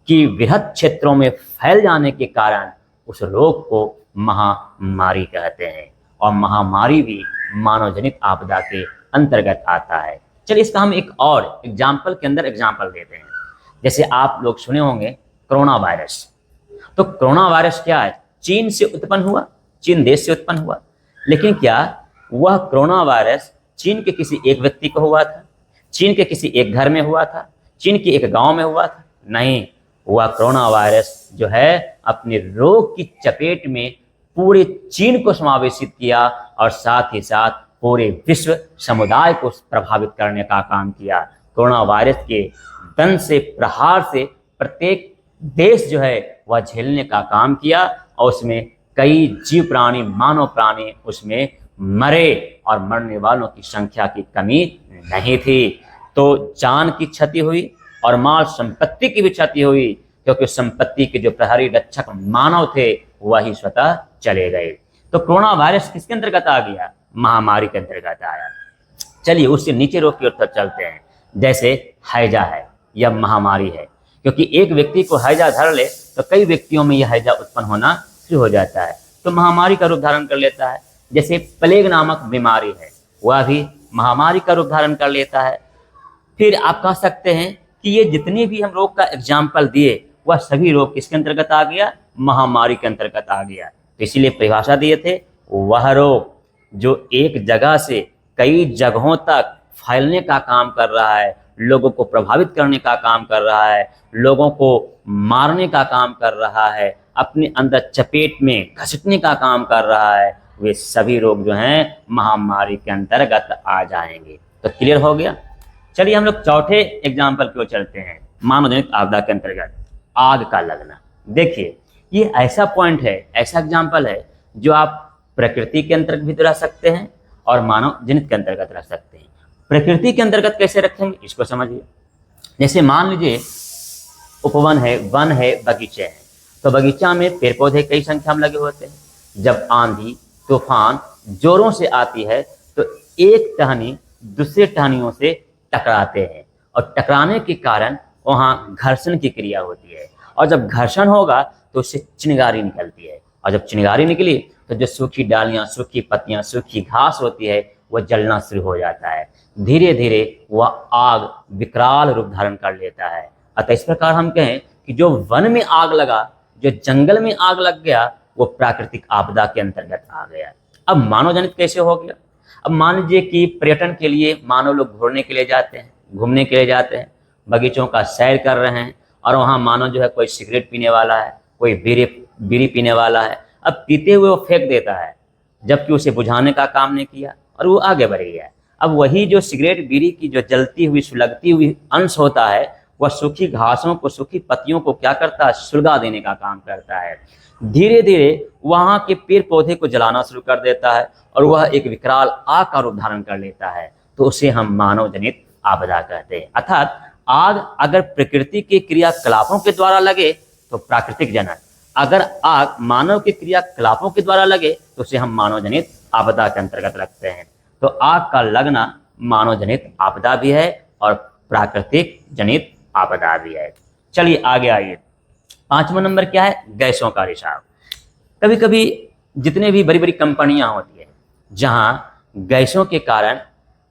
कि बृहत क्षेत्रों में फैल जाने के कारण उस रोग को महामारी कहते हैं। और महामारी भी मानव जनित आपदा के अंतर्गत आता है। चलिए इसका हम एक और एग्जाम्पल के अंदर एग्जाम्पल देते हैं। जैसे आप लोग सुने होंगे कोरोना वायरस। तो कोरोना वायरस क्या है, चीन से उत्पन्न हुआ, चीन देश से उत्पन्न हुआ। लेकिन क्या वह कोरोना वायरस चीन के किसी एक व्यक्ति को हुआ था, चीन के किसी एक घर में हुआ था, चीन के एक गांव में हुआ था? नहीं, वह कोरोना वायरस जो है अपने रोग की चपेट में पूरे चीन को समावेशित किया और साथ ही साथ पूरे विश्व समुदाय को प्रभावित करने का काम किया। कोरोना वायरस के दंश से, प्रहार से प्रत्येक देश जो है वह झेलने का काम किया और उसमें कई जीव प्राणी, मानव प्राणी उसमें मरे और मरने वालों की संख्या की कमी नहीं थी। तो जान की क्षति हुई और माल संपत्ति की भी क्षति हुई, क्योंकि संपत्ति के जो प्रहरी रक्षक मानव थे वही स्वतः चले गए। तो कोरोना वायरस किसके अंतर्गत आ गया, महामारी के अंतर्गत आया। चलिए उससे नीचे रोग की ओर चलते हैं। जैसे हैजा है, यह महामारी है, क्योंकि एक व्यक्ति को हैजा धर ले तो कई व्यक्तियों में यह हैजा उत्पन्न होना शुरू हो जाता है, तो महामारी का रूप धारण कर लेता है। जैसे प्लेग नामक बीमारी है, वह भी महामारी का रूप धारण कर लेता है। फिर आप कह सकते हैं कि ये जितने भी हम रोग का एग्जाम्पल दिए वह सभी रोग किसके अंतर्गत आ गया, महामारी के अंतर्गत आ गया। तो इसीलिए परिभाषा दिए थे, वह रोग जो एक जगह से कई जगहों तक फैलने का काम कर रहा है, लोगों को प्रभावित करने का काम कर रहा है, लोगों को मारने का काम कर रहा है, अपने अंदर चपेट में घसीटने का काम कर रहा है, वे सभी रोग जो हैं महामारी के अंतर्गत आ जाएंगे। तो क्लियर हो गया। चलिए हम लोग चौथे एग्जाम्पल की ओर चलते हैं, मानव जनित आपदा के अंतर्गत आग का लगना। देखिए ये ऐसा पॉइंट है, ऐसा एग्जाम्पल है जो आप प्रकृति के अंतर्गत भी रह सकते हैं और मानव जनित के अंतर्गत रह सकते हैं। प्रकृति के अंतर्गत कैसे रखेंगे इसको समझिए। जैसे मान लीजिए उपवन है, वन है, बगीचे हैं, तो बगीचा में पेड़ पौधे कई संख्या में लगे होते हैं। जब आंधी तूफान जोरों से आती है तो एक टहनी दूसरे टहनियों से टकराते हैं और टकराने के कारण वहाँ घर्षण की क्रिया होती है, और जब घर्षण होगा तो उससे चिंगारी निकलती है, और जब चिंगारी निकली तो जो सूखी डालियाँ, सूखी पत्तियाँ, सूखी घास होती है वह जलना शुरू हो जाता है। धीरे धीरे वह आग विकराल रूप धारण कर लेता है। अतः इस प्रकार हम कहें कि जो वन में आग लगा, जो जंगल में आग लग गया, वो प्राकृतिक आपदा के अंतर्गत आ गया। अब मानव जनित कैसे हो गया? अब मान लीजिए कि पर्यटन के लिए मानव लोग घूमने के लिए जाते हैं, घूमने के लिए जाते हैं, बगीचों का सैर कर रहे हैं, और वहाँ मानव जो है कोई सिगरेट पीने वाला है, कोई बीड़ी पीने वाला है। अब पीते हुए वो फेंक देता है, जबकि उसे बुझाने का काम नहीं किया और वो आगे बढ़ गया। अब वही जो सिगरेट बीड़ी की जो जलती हुई सुलगती हुई अंश होता है, वह सूखी घासों को, सूखी पत्तियों को क्या करता है, सुलगा देने का काम करता है। धीरे धीरे वहाँ के पेड़ पौधे को जलाना शुरू कर देता है और वह एक विकराल आग का रूप धारण कर लेता है। तो उसे हम मानव जनित आपदा कहते हैं। अर्थात आग अगर प्रकृति के क्रियाकलापों के द्वारा लगे तो प्राकृतिक जनक, अगर आग मानव के क्रियाकलापों के द्वारा लगे तो उसे हम मानव जनित आपदा के अंतर्गत रखते हैं। तो आग का लगना मानव जनित आपदा भी है और प्राकृतिक जनित आपदा भी है। चलिए आगे आइए। 5वां नंबर क्या है, गैसों का रिसाव। कभी कभी जितने भी बड़ी बड़ी कंपनियां होती है, जहां गैसों के कारण,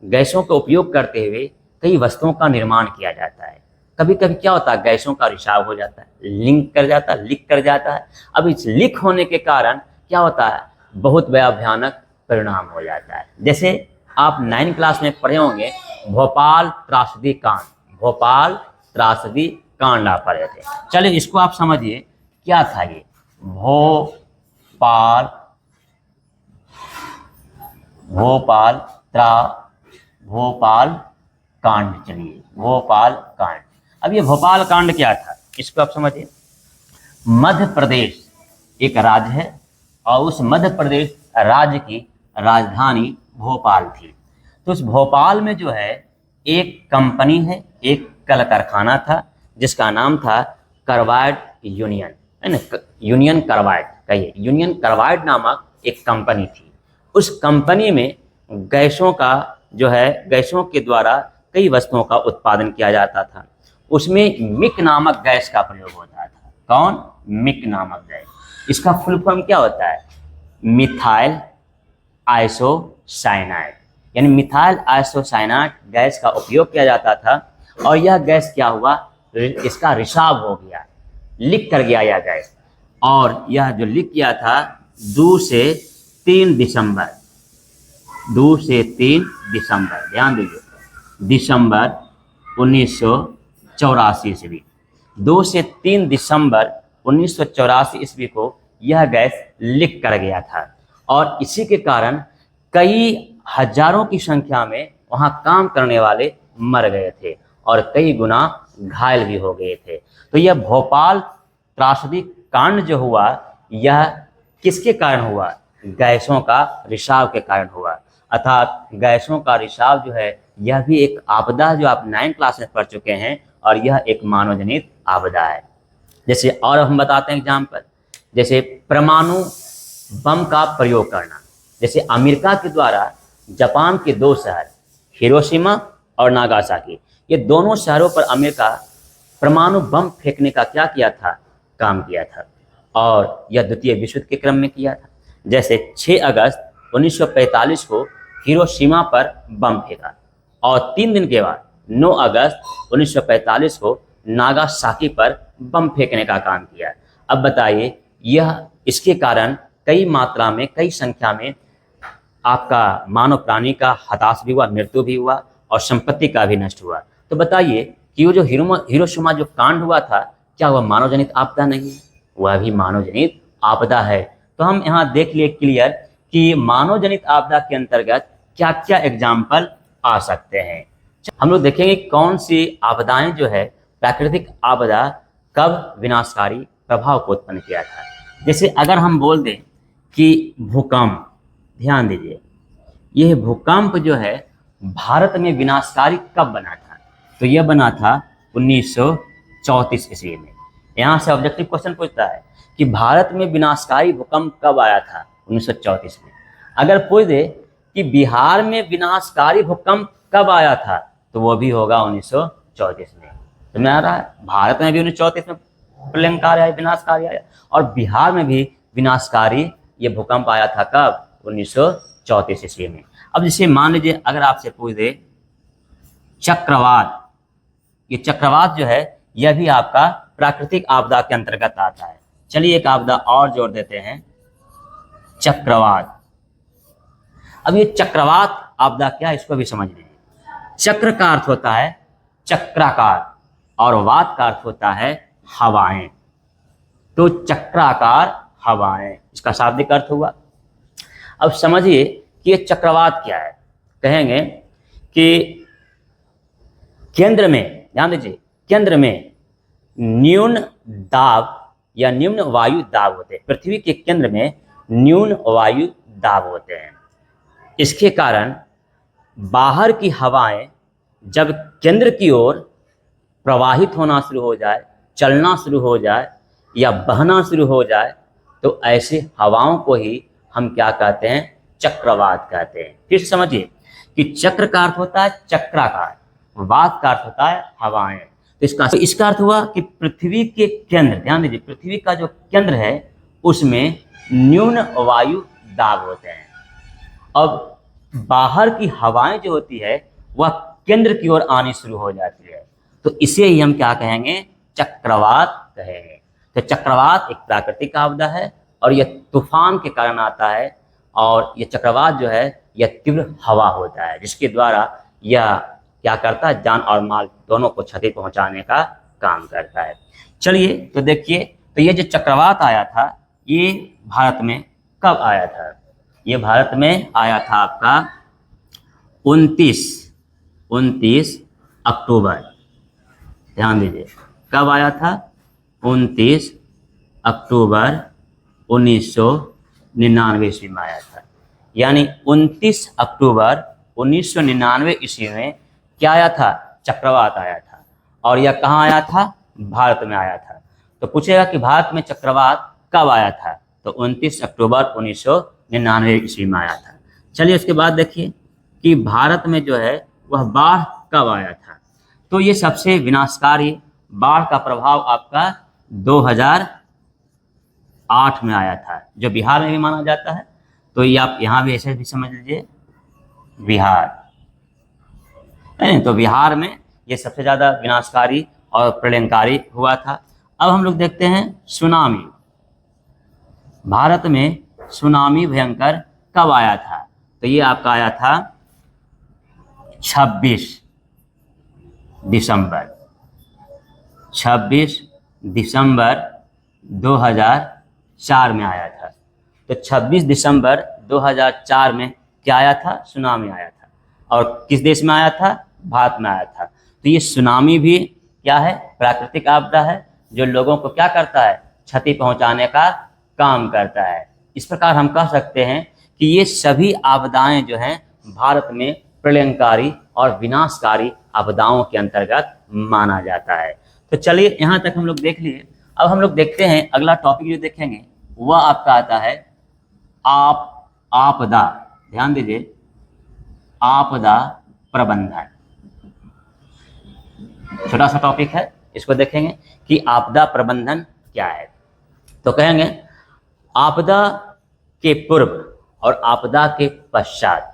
गैसों का उपयोग करते हुए कई वस्तुओं का निर्माण किया जाता है, कभी कभी क्या होता है, गैसों का रिसाव हो जाता है, लीक कर जाता है। अब इस लीक होने के कारण क्या होता है, बहुत बड़ा भयानक परिणाम हो जाता है। जैसे आप 9 क्लास में पढ़े होंगे भोपाल त्रासदी कांड, भोपाल त्रासदी कांड आप पढ़े थे। चलिए इसको आप समझिए क्या था ये भोपाल भोपाल भोपाल कांड। चलिए भोपाल कांड, अब ये भोपाल कांड क्या था इसको आप समझिए। मध्य प्रदेश एक राज्य है और उस मध्य प्रदेश राज्य की राजधानी भोपाल थी। तो उस भोपाल में जो है एक कंपनी है, एक कल कारखाना था जिसका नाम था कार्बाइड यूनियन, है ना, यूनियन कार्बाइड, कहिए यूनियन कार्बाइड नामक एक कंपनी थी। उस कंपनी में गैसों का जो है, गैसों के द्वारा कई वस्तुओं का उत्पादन किया जाता था। उसमें मिक नामक गैस का प्रयोग होता था। कौन? मिक नामक गैस। इसका फुल फॉर्म क्या होता है? मिथाइल आइसोसाइनाइड, यानी मिथाइल आइसोसाइनाइड गैस का उपयोग किया जाता था। और यह गैस क्या हुआ, इसका रिसाव हो गया, लीक कर गया यह गैस। और यह जो लीक किया था 2 से 3 दिसंबर, 2 से 3 दिसंबर, ध्यान दीजिए, दिसंबर 1984 ईस्वी, 2 से 3 दिसंबर 1984 ईस्वी को यह गैस लीक कर गया था। और इसी के कारण कई हजारों की संख्या में वहां काम करने वाले मर गए थे और कई गुना घायल भी हो गए थे। तो यह भोपाल त्रासदी कांड जो हुआ यह किसके कारण हुआ? गैसों का रिसाव के कारण हुआ। अर्थात गैसों का रिसाव जो है यह भी एक आपदा जो आप 9 क्लास में पढ़ चुके हैं, और यह एक मानवजनित आपदा है। जैसे और हम बताते हैं एग्जाम्पल, जैसे परमाणु बम का प्रयोग करना। जैसे अमेरिका के द्वारा जापान के 2 शहर हिरोशिमा और नागासाकी, ये दोनों शहरों पर अमेरिका परमाणु बम फेंकने का क्या किया था? काम किया था। और यह द्वितीय विश्व युद्ध के क्रम में किया था। जैसे 6 अगस्त 1945 को हिरोशिमा पर बम फेंका और 3 दिन के बाद 9 अगस्त 1945 को नागासाकी पर बम फेंकने का काम किया। अब बताइए, यह इसके कारण कई मात्रा में, कई संख्या में आपका मानव प्राणी का हताश भी हुआ, मृत्यु भी हुआ और संपत्ति का भी नष्ट हुआ। तो बताइए कि वो जो हिरोशिमा जो कांड हुआ था, क्या वह मानव जनित आपदा नहीं है? वह भी मानव जनित आपदा है। तो हम यहाँ देख लिए क्लियर कि मानव जनित आपदा के अंतर्गत क्या क्या एग्जाम्पल आ सकते हैं। हम लोग देखेंगे कौन सी आपदाएं जो है, प्राकृतिक आपदा कब विनाशकारी प्रभाव को उत्पन्न किया था। जैसे अगर हम बोल दें कि भूकंप, ध्यान दीजिए, यह भूकंप जो है भारत में विनाशकारी कब बना था? तो यह बना था 1934 ईस्वी में। यहाँ से ऑब्जेक्टिव क्वेश्चन पूछता है कि भारत में विनाशकारी भूकंप कब आया था? 1934 में। अगर पूछ दे कि बिहार में विनाशकारी भूकंप कब आया था, तो वो भी होगा 1934 में। तो मैं आ रहा है, भारत में भी 1934 में प्रलयंकारी आया, विनाशकारी आया, और बिहार में भी विनाशकारी ये भूकंप आया था कब? 1934 ईस्वी में। अब जैसे मान लीजिए अगर आपसे पूछ दे चक्रवात, ये चक्रवात जो है यह भी आपका प्राकृतिक आपदा के अंतर्गत आता है। चलिए एक आपदा और जोड़ देते हैं, चक्रवात। अब ये चक्रवात आपदा क्या है इसको भी समझ लें। चक्र का अर्थ होता है चक्राकार और वात का अर्थ होता है हवाएं। तो चक्राकार हवाएं, इसका शाब्दिक अर्थ हुआ। अब समझिए कि ये चक्रवात क्या है। कहेंगे कि केंद्र में, ध्यान दीजिए, केंद्र में न्यून दाब या निम्न वायु दाब होते हैं। पृथ्वी के केंद्र में न्यून वायु दाब होते हैं। इसके कारण बाहर की हवाएं जब केंद्र की ओर प्रवाहित होना शुरू हो जाए, चलना शुरू हो जाए या बहना शुरू हो जाए, तो ऐसे हवाओं को ही हम क्या कहते हैं? चक्रवात कहते हैं। फिर से समझिए कि चक्र का अर्थ होता है चक्राकार, वात का अर्थ होता है हवाएं। तो इसका अर्थ हुआ कि पृथ्वी के केंद्र, ध्यान दीजिए, पृथ्वी का जो केंद्र है उसमें न्यून वायु दाब होते हैं। अब बाहर की हवाएं जो होती है वह केंद्र की ओर आनी शुरू हो जाती है, तो इसे ही हम क्या कहेंगे? चक्रवात कहेंगे। तो चक्रवात एक प्राकृतिक आपदा है और यह तूफान के कारण आता है। और यह चक्रवात जो है या तीव्र हवा होता है, जिसके द्वारा यह क्या करता है, जान और माल दोनों को क्षति पहुंचाने का काम करता है। चलिए तो देखिए, तो ये जो चक्रवात आया था ये भारत में कब आया था? ये भारत में आया था आपका 29 अक्टूबर। ध्यान दीजिए, कब आया था? 29 अक्टूबर 1999 ईस्वी में आया था। यानी 29 अक्टूबर 1999 ईस्वी में क्या आया था? चक्रवात आया था। और यह कहाँ आया था? भारत में आया था। तो पूछेगा कि भारत में चक्रवात कब आया था? तो 29 अक्टूबर 1999 ईस्वी में आया था। चलिए उसके बाद देखिए कि भारत में जो है वह बाढ़ कब आया था? तो ये सबसे विनाशकारी बाढ़ का प्रभाव आपका 2008 में आया था, जो बिहार में भी माना जाता है। तो ये आप यहाँ भी ऐसे भी समझ लीजिए, बिहार नहीं, तो बिहार में ये सबसे ज़्यादा विनाशकारी और प्रलयंकारी हुआ था। अब हम लोग देखते हैं सुनामी। भारत में सुनामी भयंकर कब आया था? तो ये आपका आया था 26 दिसंबर 2004 में आया था। तो 26 दिसंबर 2004 में क्या आया था? सुनामी आया था। और किस देश में आया था? भारत में आया था। तो ये सुनामी भी क्या है? प्राकृतिक आपदा है, जो लोगों को क्या करता है? क्षति पहुंचाने का काम करता है। इस प्रकार हम कह सकते हैं कि ये सभी आपदाएं जो हैं भारत में प्रलयंकारी और विनाशकारी आपदाओं के अंतर्गत माना जाता है। तो चलिए यहाँ तक हम लोग देख लिए। अब हम लोग देखते हैं अगला टॉपिक जो देखेंगे वह आपका आता है आपदा। ध्यान दीजिए, आपदा प्रबंधन। छोटा सा टॉपिक है, इसको देखेंगे कि आपदा प्रबंधन क्या है। तो कहेंगे आपदा के पूर्व और आपदा के पश्चात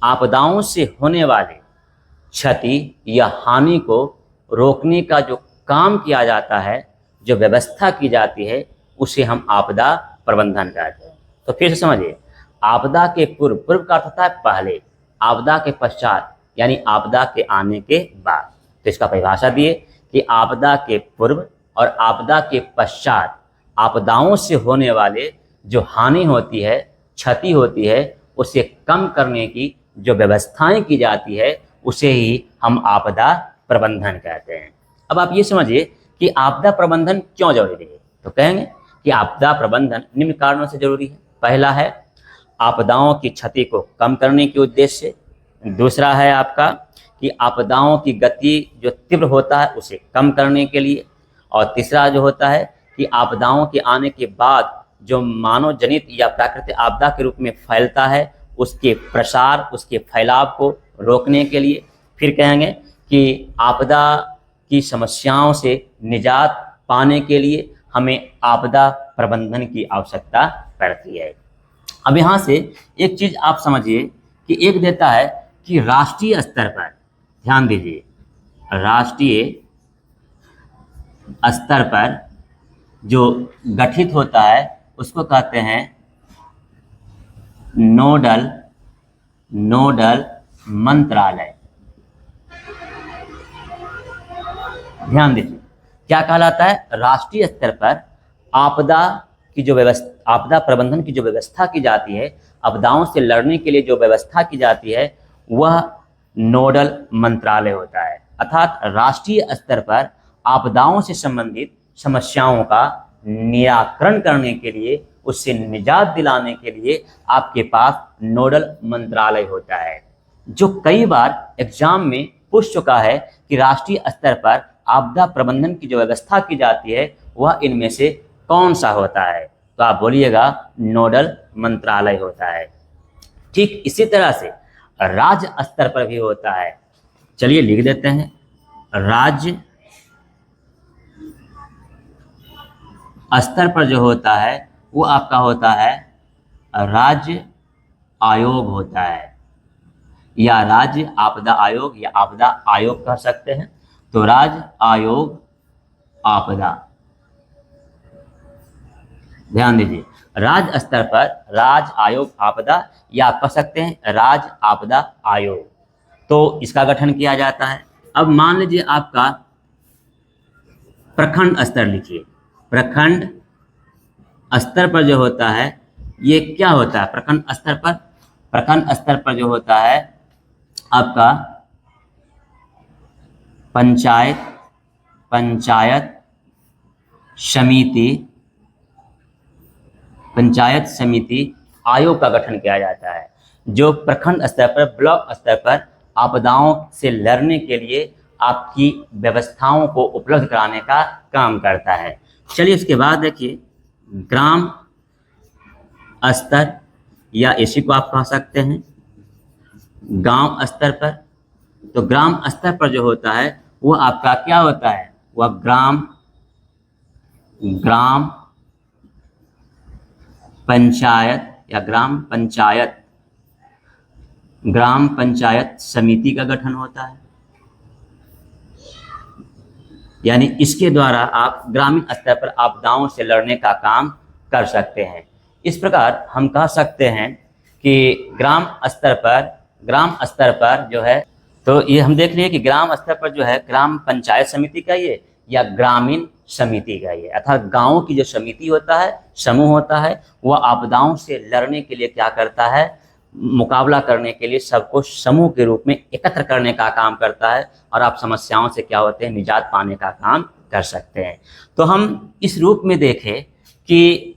आपदाओं से होने वाले क्षति या हानि को रोकने का जो काम किया जाता है, जो व्यवस्था की जाती है, उसे हम आपदा प्रबंधन कहते हैं। तो फिर से समझिए, आपदा के पूर्व, पूर्व का अर्थ होता है पहले, आपदा के पश्चात यानी आपदा के आने के बाद। तो इसका परिभाषा दिए कि आपदा के पूर्व और आपदा के पश्चात आपदाओं से होने वाले जो हानि होती है, क्षति होती है, उसे कम करने की जो व्यवस्थाएं की जाती है, उसे ही हम आपदा प्रबंधन कहते हैं। अब आप ये समझिए कि आपदा प्रबंधन क्यों जरूरी है। तो कहेंगे कि आपदा प्रबंधन निम्न कारणों से जरूरी है। पहला है आपदाओं की क्षति को कम करने के उद्देश्य से। दूसरा है आपका कि आपदाओं की गति जो तीव्र होता है उसे कम करने के लिए। और तीसरा जो होता है कि आपदाओं के आने के बाद जो मानव जनित या प्राकृतिक आपदा के रूप में फैलता है, उसके प्रसार, उसके फैलाव को रोकने के लिए। फिर कहेंगे कि आपदा की समस्याओं से निजात पाने के लिए हमें आपदा प्रबंधन की आवश्यकता पड़ती है। अब यहाँ से एक चीज़ आप समझिए कि एक देता है कि राष्ट्रीय स्तर पर, ध्यान दीजिए, राष्ट्रीय स्तर पर जो गठित होता है उसको कहते हैं नोडल मंत्रालय। ध्यान दीजिए, क्या कहलाता है? राष्ट्रीय स्तर पर आपदा की जो व्यवस्था, आपदा प्रबंधन की जो व्यवस्था की जाती है, आपदाओं से लड़ने के लिए जो व्यवस्था की जाती है, वह नोडल मंत्रालय होता है। अर्थात राष्ट्रीय स्तर पर आपदाओं से संबंधित समस्याओं का निराकरण करने के लिए, उससे निजात दिलाने के लिए आपके पास नोडल मंत्रालय होता है, जो कई बार एग्जाम में पूछ चुका है कि राष्ट्रीय स्तर पर आपदा प्रबंधन की जो व्यवस्था की जाती है वह इनमें से कौन सा होता है। तो आप बोलिएगा नोडल मंत्रालय होता है। ठीक इसी तरह से राज्य स्तर पर भी होता है। चलिए लिख देते हैं, राज्य स्तर पर जो होता है वो आपका होता है राज्य आयोग होता है, या राज्य आपदा आयोग या आपदा आयोग कह सकते हैं। तो राज्य आयोग आपदा, ध्यान दीजिए, राज्य स्तर पर राज्य आयोग आपदा, या आप कह सकते हैं राज्य आपदा आयोग, तो इसका गठन किया जाता है। अब मान लीजिए आपका प्रखंड स्तर लिखिए। प्रखंड स्तर पर जो होता है ये क्या होता है? प्रखंड स्तर पर, प्रखंड स्तर पर जो होता है आपका पंचायत, पंचायत समिति, पंचायत समिति आयोग का गठन किया जाता है, जो प्रखंड स्तर पर, ब्लॉक स्तर पर आपदाओं से लड़ने के लिए आपकी व्यवस्थाओं को उपलब्ध कराने का काम करता है। चलिए इसके बाद देखिए ग्राम स्तर, या इसी को आप कह सकते हैं गांव स्तर पर। तो ग्राम स्तर पर जो होता है वो आपका क्या होता है? वह ग्राम पंचायत या ग्राम पंचायत समिति का गठन होता है। यानी इसके द्वारा आप ग्रामीण स्तर पर आपदाओं से लड़ने का काम कर सकते हैं। इस प्रकार हम कह सकते हैं कि ग्राम स्तर पर जो है, तो ये हम देख लिए कि ग्राम स्तर पर जो है ग्राम पंचायत समिति का ये या ग्रामीण समिति का ये, अर्थात गांवों की जो समिति होता है, समूह होता है, वह आपदाओं से लड़ने के लिए क्या करता है? मुकाबला करने के लिए सबको समूह के रूप में एकत्र करने का काम करता है, और आप समस्याओं से क्या होते हैं? निजात पाने का काम कर सकते हैं। तो हम इस रूप में देखें कि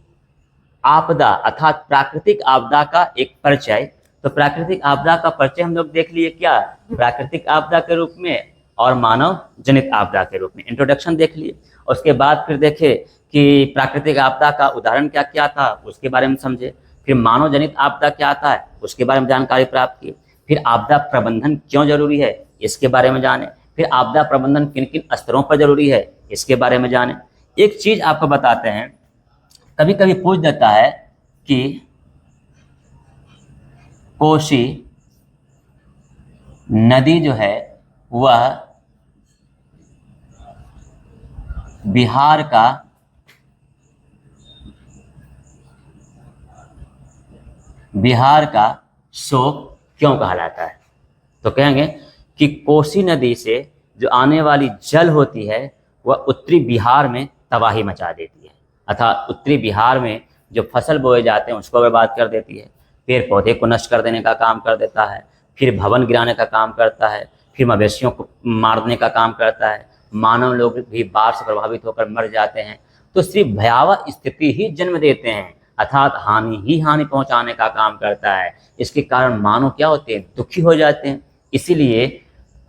आपदा अर्थात प्राकृतिक आपदा का एक परिचय। तो प्राकृतिक आपदा का परिचय हम लोग देख लिए, क्या? प्राकृतिक आपदा के रूप में और मानव जनित आपदा के रूप में इंट्रोडक्शन देख लिए। उसके बाद फिर देखे कि प्राकृतिक आपदा का उदाहरण क्या क्या था, उसके बारे में समझे। फिर मानव जनित आपदा क्या आता है, उसके बारे में जानकारी प्राप्त की। फिर आपदा प्रबंधन क्यों जरूरी है, इसके बारे में जाने। फिर आपदा प्रबंधन किन किन स्तरों पर जरूरी है, इसके बारे में जाने। एक चीज आपको बताते हैं, कभी कभी पूछ देता है कि कोसी नदी जो है वह बिहार का शोक क्यों कहलाता है? तो कहेंगे कि कोसी नदी से जो आने वाली जल होती है वह उत्तरी बिहार में तबाही मचा देती है, अर्थात उत्तरी बिहार में जो फसल बोए जाते हैं उसको बर्बाद कर देती है, पेड़ पौधे को नष्ट कर देने का काम कर देता है, फिर भवन गिराने का काम करता है, फिर मवेशियों को मारने का काम करता है, मानव लोग भी बाढ़ से प्रभावित होकर मर जाते हैं। तो सिर्फ भयावह स्थिति ही जन्म देते हैं, अर्थात हानि पहुंचाने का काम करता है। इसके कारण मानव क्या होते हैं? दुखी हो जाते हैं। इसीलिए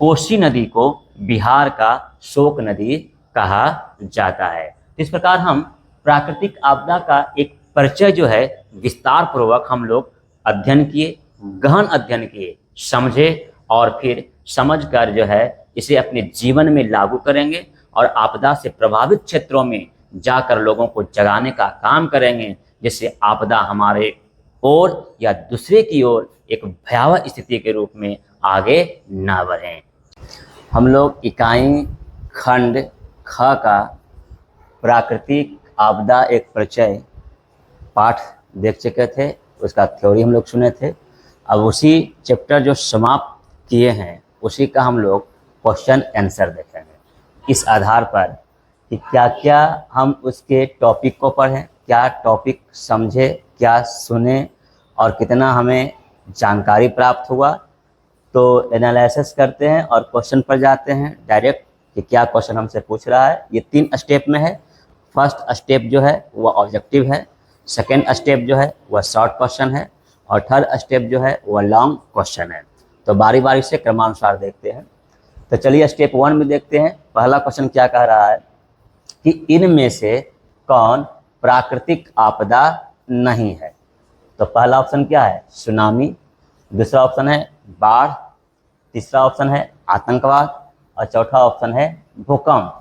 कोसी नदी को बिहार का शोक नदी कहा जाता है। इस प्रकार हम प्राकृतिक आपदा का एक परिचय जो है विस्तार पूर्वक हम लोग अध्ययन किए, गहन अध्ययन किए, समझे, और फिर समझकर जो है इसे अपने जीवन में लागू करेंगे और आपदा से प्रभावित क्षेत्रों में जाकर लोगों को जगाने का काम करेंगे, जिससे आपदा हमारे ओर या दूसरे की ओर एक भयावह स्थिति के रूप में आगे ना बढ़ें। हम लोग इकाई खंड ख का प्राकृतिक आपदा एक परिचय पाठ देख चुके थे, उसका थ्योरी हम लोग सुने थे। अब उसी चैप्टर जो समाप्त किए हैं उसी का हम लोग क्वेश्चन आंसर देखेंगे, इस आधार पर कि क्या क्या हम उसके टॉपिक को पढ़ें, क्या टॉपिक समझे, क्या सुने और कितना हमें जानकारी प्राप्त हुआ। तो एनालिसिस करते हैं और क्वेश्चन पर जाते हैं डायरेक्ट कि क्या क्वेश्चन हमसे पूछ रहा है। ये 3 स्टेप में है। फर्स्ट स्टेप जो है वह ऑब्जेक्टिव है, सेकेंड स्टेप जो है वह शॉर्ट क्वेश्चन है, और थर्ड स्टेप जो है वह लॉन्ग क्वेश्चन है। तो बारी बारी से क्रमानुसार देखते हैं। तो चलिए स्टेप 1 में देखते हैं। पहला क्वेश्चन क्या कह रहा है कि इनमें से कौन प्राकृतिक आपदा नहीं है? तो पहला ऑप्शन क्या है? सुनामी, दूसरा ऑप्शन है बाढ़, तीसरा ऑप्शन है आतंकवाद, और चौथा ऑप्शन है भूकंप।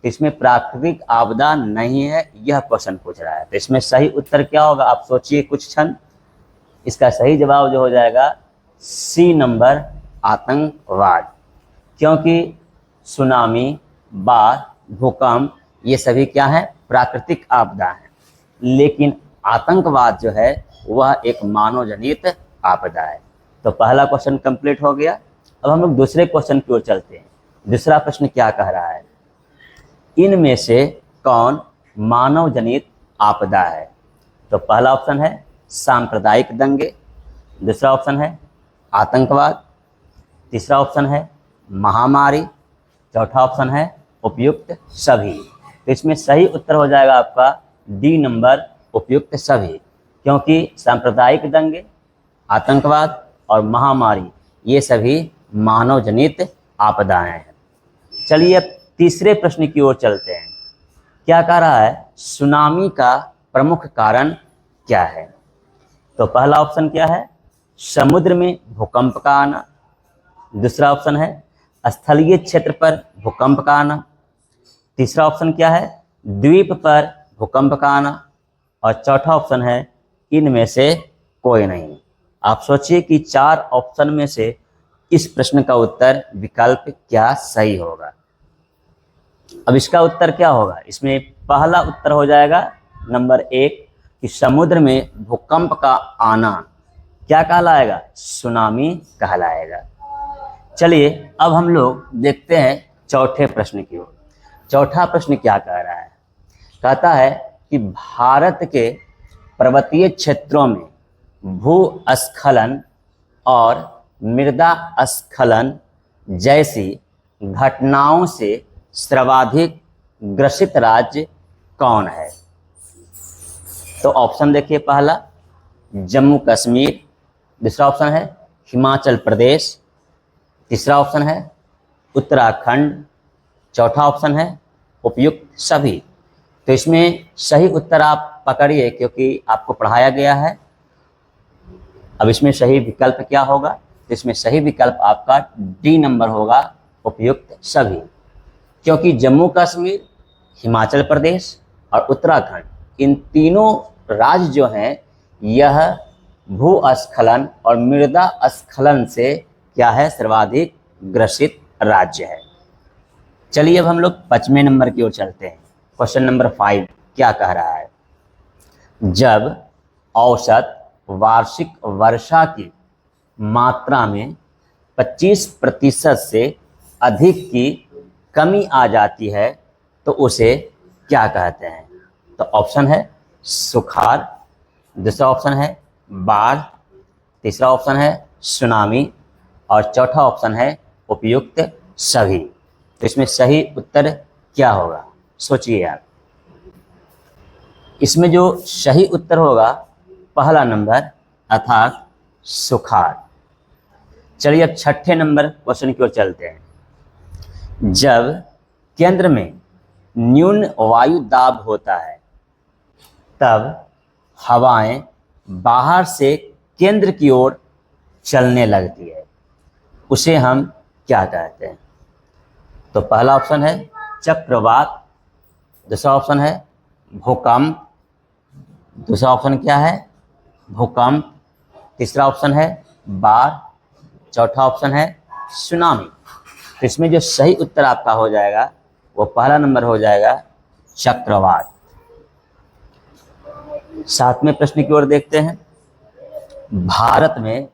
तो इसमें प्राकृतिक आपदा नहीं है, यह क्वेश्चन पूछ रहा है। तो इसमें सही उत्तर क्या होगा? आप सोचिए कुछ क्षण। इसका सही जवाब जो हो जाएगा सी नंबर, आतंकवाद। क्योंकि सुनामी, बाढ़, भूकंप ये सभी क्या है? प्राकृतिक आपदा है। लेकिन आतंकवाद जो है वह एक मानव जनित आपदा है। तो पहला क्वेश्चन कंप्लीट हो गया। अब हम लोग दूसरे क्वेश्चन की ओर चलते हैं। दूसरा प्रश्न क्या कह रहा है, इनमें से कौन मानव जनित आपदा है? तो पहला ऑप्शन है सांप्रदायिक दंगे, दूसरा ऑप्शन है आतंकवाद, तीसरा ऑप्शन है महामारी, चौथा ऑप्शन है उपयुक्त सभी। तो इसमें सही उत्तर हो जाएगा आपका डी नंबर, उपयुक्त सभी, क्योंकि सांप्रदायिक दंगे, आतंकवाद और महामारी ये सभी मानव जनित आपदाएं हैं। चलिए अब तीसरे प्रश्न की ओर चलते हैं। क्या कह रहा है, सुनामी का प्रमुख कारण क्या है? तो पहला ऑप्शन क्या है, समुद्र में भूकंप का आना, दूसरा ऑप्शन है स्थलीय क्षेत्र पर भूकंप का आना, तीसरा ऑप्शन क्या है द्वीप पर भूकंप का आना, और चौथा ऑप्शन है इनमें से कोई नहीं। आप सोचिए कि चार ऑप्शन में से इस प्रश्न का उत्तर विकल्प क्या सही होगा। अब इसका उत्तर क्या होगा, इसमें पहला उत्तर हो जाएगा नंबर 1 कि समुद्र में भूकंप का आना क्या कहलाएगा, सुनामी कहलाएगा। चलिए अब हम लोग देखते हैं चौथे प्रश्न की ओर। चौथा प्रश्न क्या कह रहा है, कहता है कि भारत के पर्वतीय क्षेत्रों में भूस्खलन और मृदा स्खलन जैसी घटनाओं से सर्वाधिक ग्रसित राज्य कौन है? तो ऑप्शन देखिए, पहला जम्मू कश्मीर, दूसरा ऑप्शन है हिमाचल प्रदेश, तीसरा ऑप्शन है उत्तराखंड, चौथा ऑप्शन है उपयुक्त सभी। तो इसमें सही उत्तर आप पकड़िए क्योंकि आपको पढ़ाया गया है। अब इसमें सही विकल्प क्या होगा, तो इसमें सही विकल्प आपका डी नंबर होगा, उपयुक्त सभी, क्योंकि जम्मू कश्मीर, हिमाचल प्रदेश और उत्तराखंड इन तीनों राज्य जो हैं यह भूस्खलन और मृदा स्खलन से क्या है, सर्वाधिक ग्रसित राज्य है। चलिए अब हम लोग 5वें नंबर की ओर चलते हैं। क्वेश्चन नंबर 5 क्या कह रहा है, जब औसत वार्षिक वर्षा की मात्रा में 25% से अधिक की कमी आ जाती है तो उसे क्या कहते हैं? तो ऑप्शन है सुखाड़, दूसरा ऑप्शन है बाढ़, तीसरा ऑप्शन है सुनामी और चौथा ऑप्शन है उपयुक्त सभी। तो इसमें सही उत्तर क्या होगा, सोचिए आप। इसमें जो सही उत्तर होगा पहला नंबर अर्थात सुखाड़। चलिए अब 6ठे नंबर क्वेश्चन की ओर चलते हैं। जब केंद्र में न्यून वायु दाब होता है तब हवाएं बाहर से केंद्र की ओर चलने लगती है, उसे हम क्या कहते हैं? तो पहला ऑप्शन है चक्रवात, दूसरा ऑप्शन है भूकंप, दूसरा ऑप्शन क्या है भूकंप, तीसरा ऑप्शन है बाढ़, चौथा ऑप्शन है सुनामी। तो इसमें जो सही उत्तर आपका हो जाएगा वो पहला नंबर हो जाएगा चक्रवात। 7वें प्रश्न की ओर देखते हैं। भारत में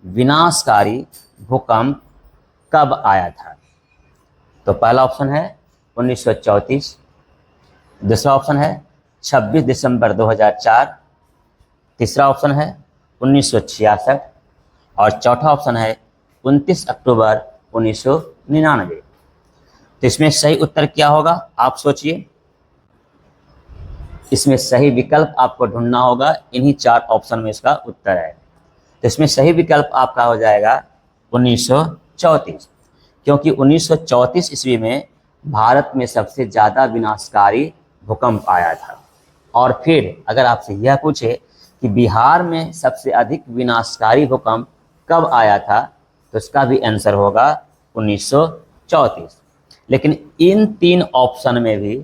विनाशकारी भूकंप कब आया था? तो पहला ऑप्शन है 1934, दूसरा ऑप्शन है 26 दिसंबर 2004, तीसरा ऑप्शन है 1966 और चौथा ऑप्शन है 29 अक्टूबर 1999। तो इसमें सही उत्तर क्या होगा, आप सोचिए। इसमें सही विकल्प आपको ढूंढना होगा, इन्हीं 4 ऑप्शन में इसका उत्तर है। तो इसमें सही विकल्प आपका हो जाएगा 1934, क्योंकि 1934 ईस्वी में भारत में सबसे ज़्यादा विनाशकारी भूकंप आया था। और फिर अगर आपसे यह पूछे कि बिहार में सबसे अधिक विनाशकारी भूकंप कब आया था, तो इसका भी आंसर होगा 1934। लेकिन इन 3 ऑप्शन में भी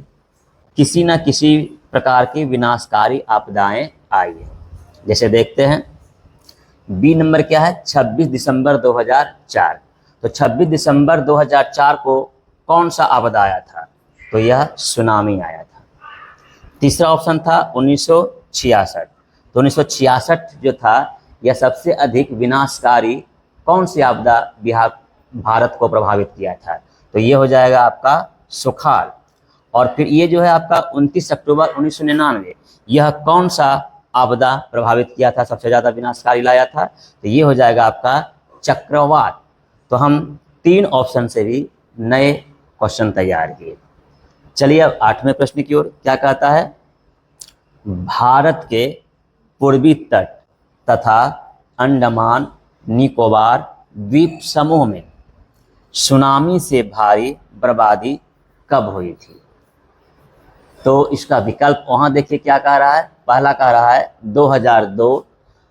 किसी न किसी प्रकार की विनाशकारी आपदाएं आई है। जैसे देखते हैं बी नंबर क्या है, 26 दिसंबर 2004। तो 26 दिसंबर 2004 को कौन सा आपदा आया था? तो यह सुनामी आया था। तीसरा ऑप्शन था 1966। तो 1966 जो था यह सबसे अधिक विनाशकारी कौन सी आपदा भारत को प्रभावित किया था? तो ये हो जाएगा आपका सुखाड़। और फिर ये जो है आपका 29 अक्टूबर 1999, यह कौन सा आपदा प्रभावित किया था, सबसे ज़्यादा विनाशकारी लाया था? तो ये हो जाएगा आपका चक्रवात। तो हम 3 ऑप्शन से भी नए क्वेश्चन तैयार किए। चलिए अब 8वें प्रश्न की ओर क्या कहता है। भारत के पूर्वी तट तथा अंडमान निकोबार द्वीप समूह में सुनामी से भारी बर्बादी कब हुई थी? तो इसका विकल्प वहाँ देखिए क्या कह रहा है। पहला कह रहा है 2002,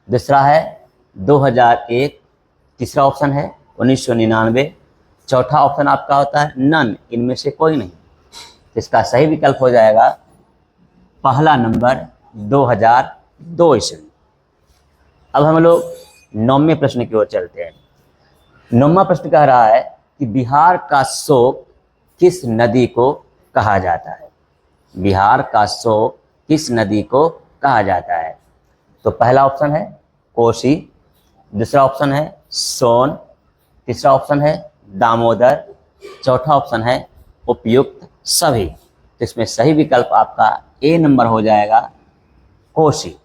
दूसरा है 2001, तीसरा ऑप्शन है 1999, चौथा ऑप्शन आपका होता है नन, इनमें से कोई नहीं। इसका सही विकल्प हो जाएगा पहला नंबर 2002 ईस्वी। अब हम लोग 9वें प्रश्न की ओर चलते हैं। 9वां प्रश्न कह रहा है कि बिहार का शोक किस नदी को कहा जाता है? बिहार का शोक किस नदी को कहा जाता है? तो पहला ऑप्शन है कोसी, दूसरा ऑप्शन है सोन, तीसरा ऑप्शन है दामोदर, चौथा ऑप्शन है उपयुक्त सभी। तो इसमें सही विकल्प आपका ए नंबर हो जाएगा कोसी,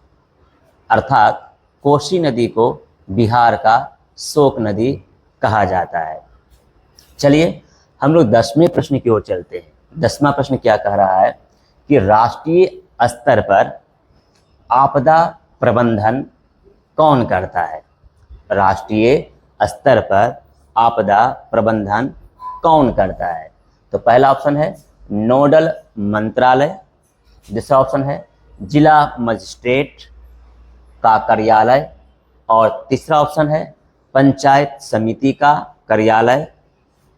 अर्थात कोसी नदी को बिहार का शोक नदी कहा जाता है। चलिए हम लोग 10वें प्रश्न की ओर चलते हैं। 10वां प्रश्न क्या कह रहा है कि राष्ट्रीय स्तर पर आपदा प्रबंधन कौन करता है? राष्ट्रीय स्तर पर आपदा प्रबंधन कौन करता है? तो पहला ऑप्शन है नोडल मंत्रालय, दूसरा ऑप्शन है जिला मजिस्ट्रेट का कार्यालय, और तीसरा ऑप्शन है पंचायत समिति का कार्यालय,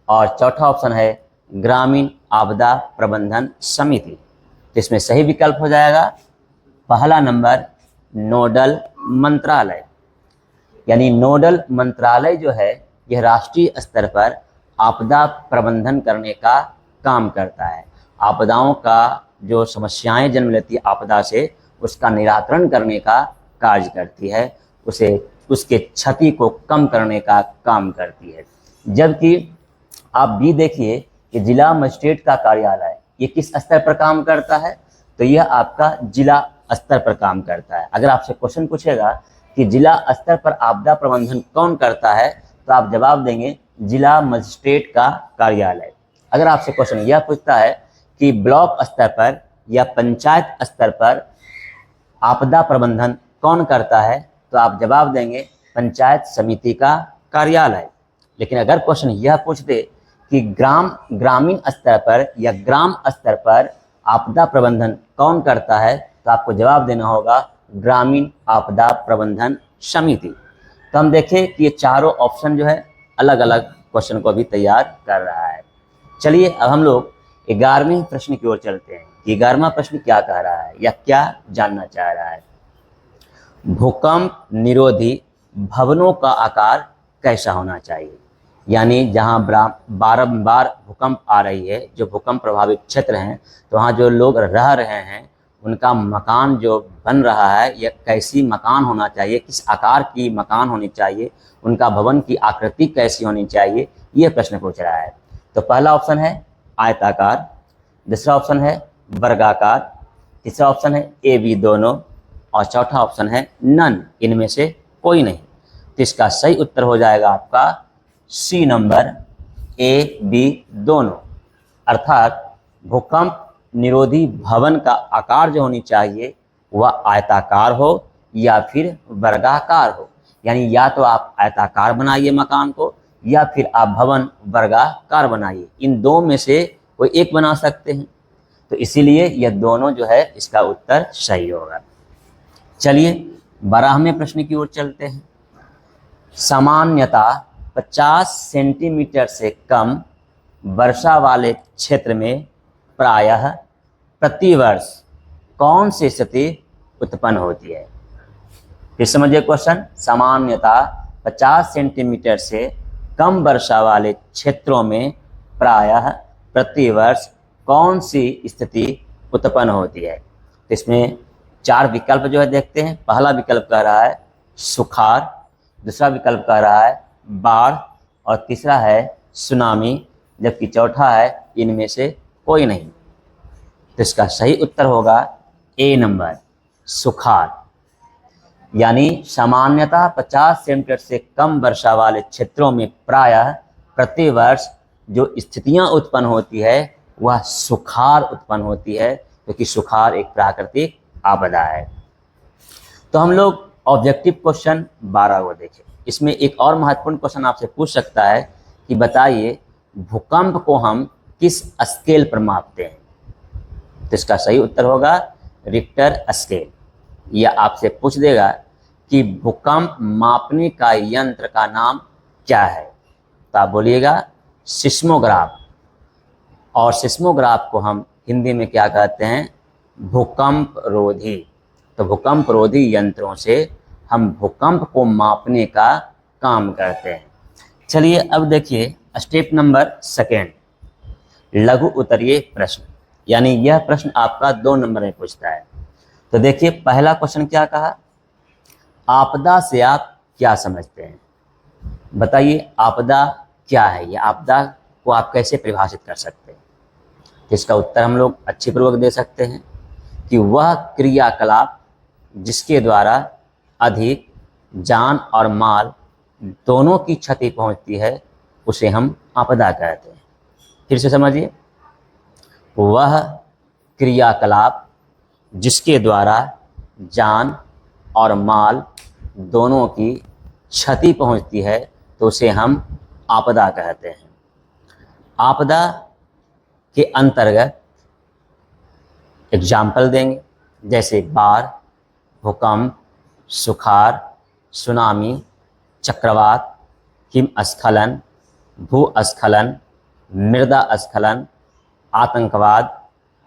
और चौथा ऑप्शन है ग्रामीण आपदा प्रबंधन समिति। तो इसमें सही विकल्प हो जाएगा पहला नंबर नोडल मंत्रालय। यानी नोडल मंत्रालय जो है यह राष्ट्रीय स्तर पर आपदा प्रबंधन करने का काम करता है। आपदाओं का जो समस्याएं जन्म लेती है आपदा से, उसका निराकरण करने का कार्य करती है, उसे उसके क्षति को कम करने का काम करती है। जबकि आप भी देखिए कि जिला मजिस्ट्रेट का कार्यालय ये किस स्तर पर काम करता है? तो यह आपका जिला स्तर पर काम करता है। अगर आपसे क्वेश्चन पूछेगा कि जिला स्तर पर आपदा प्रबंधन कौन करता है, तो आप जवाब देंगे जिला मजिस्ट्रेट का कार्यालय। अगर आपसे क्वेश्चन यह पूछता है कि ब्लॉक स्तर पर या पंचायत स्तर पर आपदा प्रबंधन कौन करता है, तो आप जवाब देंगे पंचायत समिति का कार्यालय। लेकिन अगर क्वेश्चन यह पूछ दे कि ग्रामीण स्तर पर या ग्राम स्तर पर आपदा प्रबंधन कौन करता है, तो आपको जवाब देना होगा ग्रामीण आपदा प्रबंधन समिति। तो हम देखें कि ये चारों ऑप्शन जो है अलग अलग क्वेश्चन को भी तैयार कर रहा है। चलिए अब हम लोग 11वें प्रश्न की ओर चलते हैं कि 11वां प्रश्न क्या कह रहा है या क्या जानना चाह रहा है। भूकंप निरोधी भवनों का आकार कैसा होना चाहिए? यानी जहां बारंबार भूकंप आ रही है, जो भूकंप प्रभावित क्षेत्र हैं, तो वहाँ जो लोग रह रहे हैं उनका मकान जो बन रहा है यह कैसी मकान होना चाहिए, किस आकार की मकान होनी चाहिए, उनका भवन की आकृति कैसी होनी चाहिए, ये प्रश्न पूछ रहा है। तो पहला ऑप्शन है आयताकार, दूसरा ऑप्शन है वर्गाकार, तीसरा ऑप्शन है ए बी दोनों, और चौथा ऑप्शन है नन, इनमें से कोई नहीं। तो इसका सही उत्तर हो जाएगा आपका सी नंबर ए बी दोनों, अर्थात भूकंप निरोधी भवन का आकार जो होनी चाहिए वह आयताकार हो या फिर वर्गाकार हो। यानी या तो आप आयताकार बनाइए मकान को या फिर आप भवन वर्गाकार बनाइए, इन दो में से कोई एक बना सकते हैं। तो इसीलिए यह दोनों जो है इसका उत्तर सही होगा। चलिए 12वें प्रश्न की ओर चलते हैं। सामान्यतः 50 सेंटीमीटर से कम वर्षा वाले क्षेत्र में प्रायः प्रतिवर्ष कौन सी स्थिति उत्पन्न होती है? फिर समझिए क्वेश्चन। सामान्यतः 50 सेंटीमीटर से कम वर्षा वाले क्षेत्रों में प्रायः प्रतिवर्ष कौन सी स्थिति उत्पन्न होती है? इसमें चार विकल्प जो है देखते हैं। पहला विकल्प कह रहा है सुखाड़, दूसरा विकल्प कह रहा है बाढ़ और तीसरा है सुनामी, जबकि चौथा है इनमें से कोई नहीं। तो इसका सही उत्तर होगा ए नंबर, सुखाड़। यानी सामान्यतः 50 सेंटीमीटर से कम वर्षा वाले क्षेत्रों में प्रायः प्रति वर्ष जो स्थितियां उत्पन्न होती है वह सुखाड़ उत्पन्न होती है, क्योंकि सुखाड़ एक प्राकृतिक आपदा है। तो हम लोग ऑब्जेक्टिव क्वेश्चन 12 को देखें। इसमें एक और महत्वपूर्ण क्वेश्चन आपसे पूछ सकता है कि बताइए भूकंप को हम किस स्केल पर मापते हैं। तो इसका सही उत्तर होगा रिक्टर स्केल। या आपसे पूछ देगा कि भूकंप मापने का यंत्र का नाम क्या है, तो आप बोलिएगा सिस्मोग्राफ। और सिस्मोग्राफ को हम हिंदी में क्या कहते हैं, भूकंप रोधी। तो भूकंप रोधी यंत्रों से हम भूकंप को मापने का काम करते हैं। चलिए अब देखिए स्टेप नंबर 2, लघु उत्तरीय प्रश्न। यानी यह प्रश्न आपका 2 नंबर में पूछता है। तो देखिए पहला क्वेश्चन क्या कहा, आपदा से आप क्या समझते हैं। बताइए आपदा क्या है, या आपदा को आप कैसे परिभाषित कर सकते हैं। इसका उत्तर हम लोग अच्छी पूर्वक दे सकते हैं कि वह क्रियाकलाप जिसके द्वारा अधिक जान और माल दोनों की क्षति पहुंचती है उसे हम आपदा कहते हैं। फिर से समझिए, वह क्रियाकलाप जिसके द्वारा जान और माल दोनों की क्षति पहुंचती है तो उसे हम आपदा कहते हैं। आपदा के अंतर्गत एग्जाम्पल देंगे, जैसे बाढ़, भूकंप, सुखाड़, सुनामी, चक्रवात, हिमस्खलन, भूस्खलन, मृदा स्खलन, आतंकवाद,